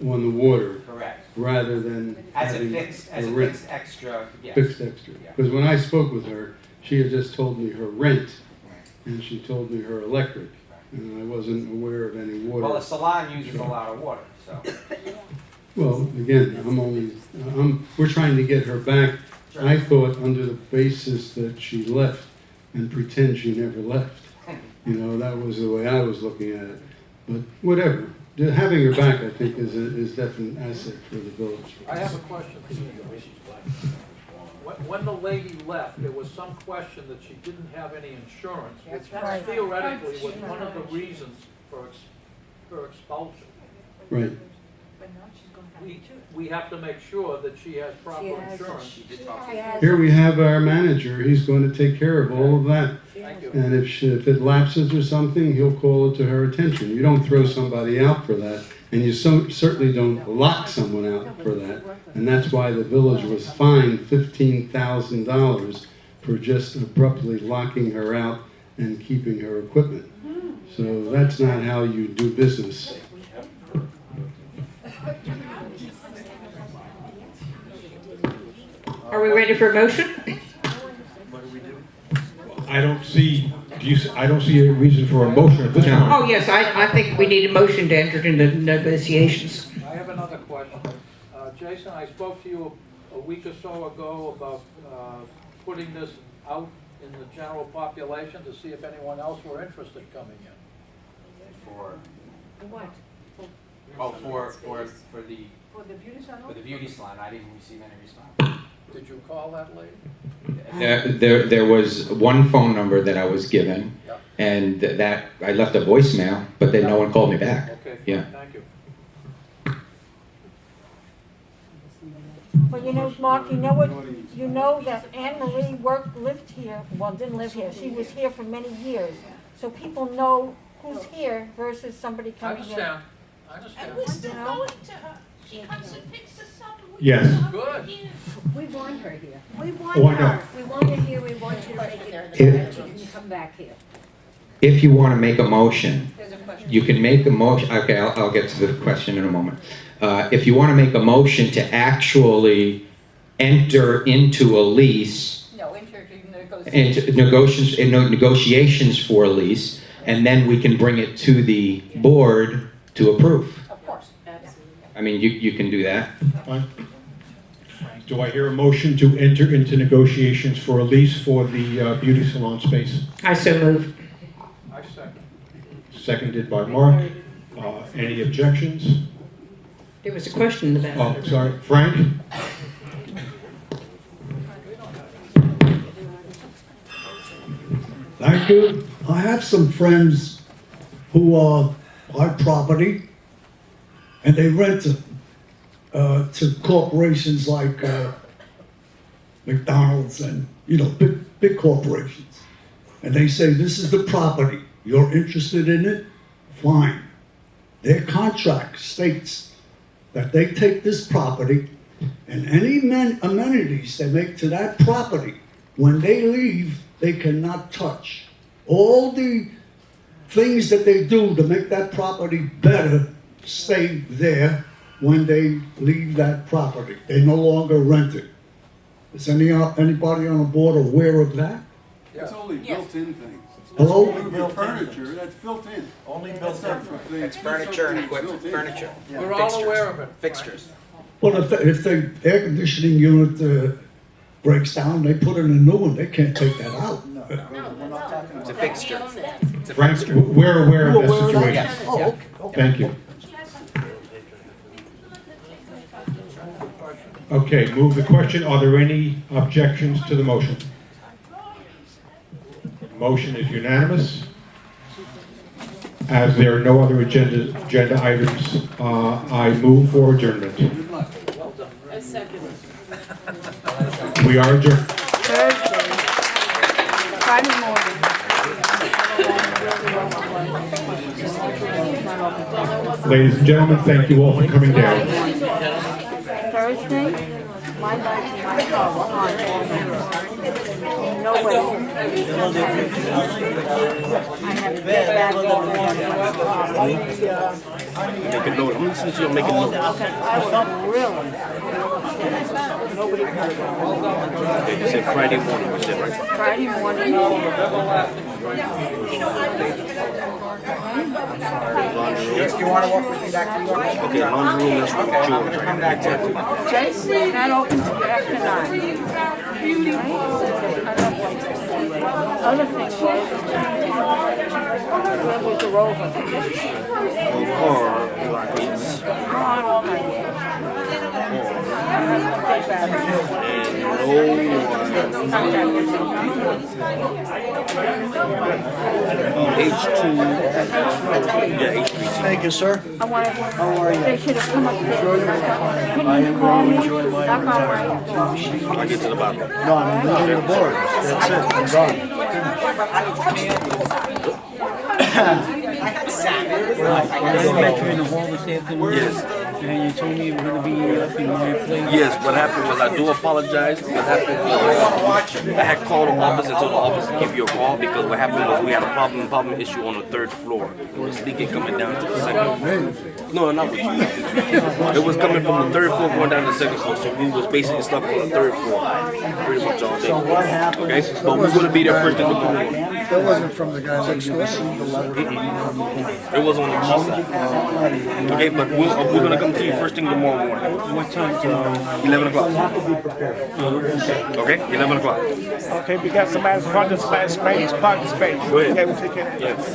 on the water, Correct. rather than As a having fixed rent. extra, yes. Fixed extra. Yeah. Because when I spoke with her, she had just told me her rent, and she told me her electric, and I wasn't aware of any water. Well, the salon uses a lot of water, so. Well, again, we're trying to get her back, I thought, under the basis that she left and pretend she never left. You know, that was the way I was looking at it. But whatever. Having her back, I think, is definitely an asset for the village. I have a question for you. When the lady left, there was some question that she didn't have any insurance, which Right. theoretically was one of the reasons for her expulsion. Right. We have to make sure that she has proper insurance. Here we have our manager, he's going to take care of all of that. Thank you. And if it lapses or something, he'll call it to her attention. You don't throw somebody out for that, and you certainly don't lock someone out for that. And that's why the village was fined $15,000 for just abruptly locking her out and keeping her equipment. So that's not how you do business. Are we ready for a motion? I don't see a reason for a motion at this point. Oh, yes, I think we need a motion to enter into negotiations. I have another question. Jason, I spoke to you a week or so ago about putting this out in the general population to see if anyone else were interested coming in. For What? for the For the beauty salon? for the beauty salon, I didn't receive any response. Did you call that lady? There was one phone number that I was given, and that I left a voicemail, but then no one called me back. Okay, fine, Yeah. thank you. But you know, Mark, you know that Anne Marie lived here, well, didn't live here, she was here for many years. So people know who's here versus somebody I coming in. understand. I understand. And we're still going to her. She comes and picks us up. And we Yes. come Good. here. We want her here. We Oh, want I know. her. We want her here. We want you to make it. If- She can come back here. If you want to make a motion, There's a question. you can make a motion. Okay, I'll get to the question in a moment. If you want to make a motion to actually enter into a lease, No, into negotiations for a lease, and then we can bring it to the board to approve. Of course. I mean, you can do that. Fine. Do I hear a motion to enter into negotiations for a lease for the beauty salon space? I so move. I second. Seconded by Mark. Any objections? There was a question in the back. Oh, sorry. Frank? Thank you. I have some friends who buy property and they rent it to corporations like McDonald's and, you know, big corporations. And they say, this is the property. You're interested in it? Fine. Their contract states that they take this property and any amenities they make to that property, when they leave, they cannot touch. All the things that they do to make that property better stay there when they leave that property. They no longer rent it. Is anybody on the board aware of that? It's only built-in things. Hello? Moving furniture, that's built in. Only That's not for things. It's furniture and equipment. Furniture. We're all aware of it. Fixtures. Well, if the air conditioning unit breaks down, they put in a new one, they can't take that out. It's a fixture. It's a Frank, fixture. we're aware of You're that aware of that? situation. Yes. Oh, Yeah. okay, okay. Thank you. Okay, move the question. Are there any objections to the motion? Motion is unanimous. As there are no other agenda items, I move for adjournment. I second it. We are adjourned. Thursday, Friday morning. Ladies and gentlemen, thank you all for coming down. Thursday, my life is my call on. Nobody. I have to get back on Make a note. I'm listening to you. Make a note. I was really. Nobody heard Okay, you said Friday morning. You said right. Friday morning. You want to walk with me back to your house? Okay, laundry room. That's what you want. Exactly. Jason, not open till after 9. Other thing was, where was the rover? Gone all night. H2. Yeah, H3. Thank you, sir. I wanted, How are you? they should have come up there. I am Call going me, to enjoy my knock on my retirement. I'll get to the bottom. No, I'm leaving the board. That's it. I'm gone. I met you in the hall this afternoon. Yes. And you told me you were going to be up in my place. Yes, what happened was, I do apologize. What happened was, I had called the office and told the office to give you a call, because what happened was we had a problem issue on the 3rd floor. It was leaking coming down to the 2nd. No, not with you. It was coming from the 3rd floor going down to the 2nd floor, so we was basically stuck on the 3rd floor pretty much all day. So what happened? Okay, but we're going to be there first thing tomorrow. That wasn't from the guy next door. It was on the east side. Okay, but we're going to come to you first thing tomorrow morning. What time? 11 o'clock. Okay, 11 o'clock. Okay, we got somebody park the space. Park the space. Go ahead. Okay, we'll take care. Yes.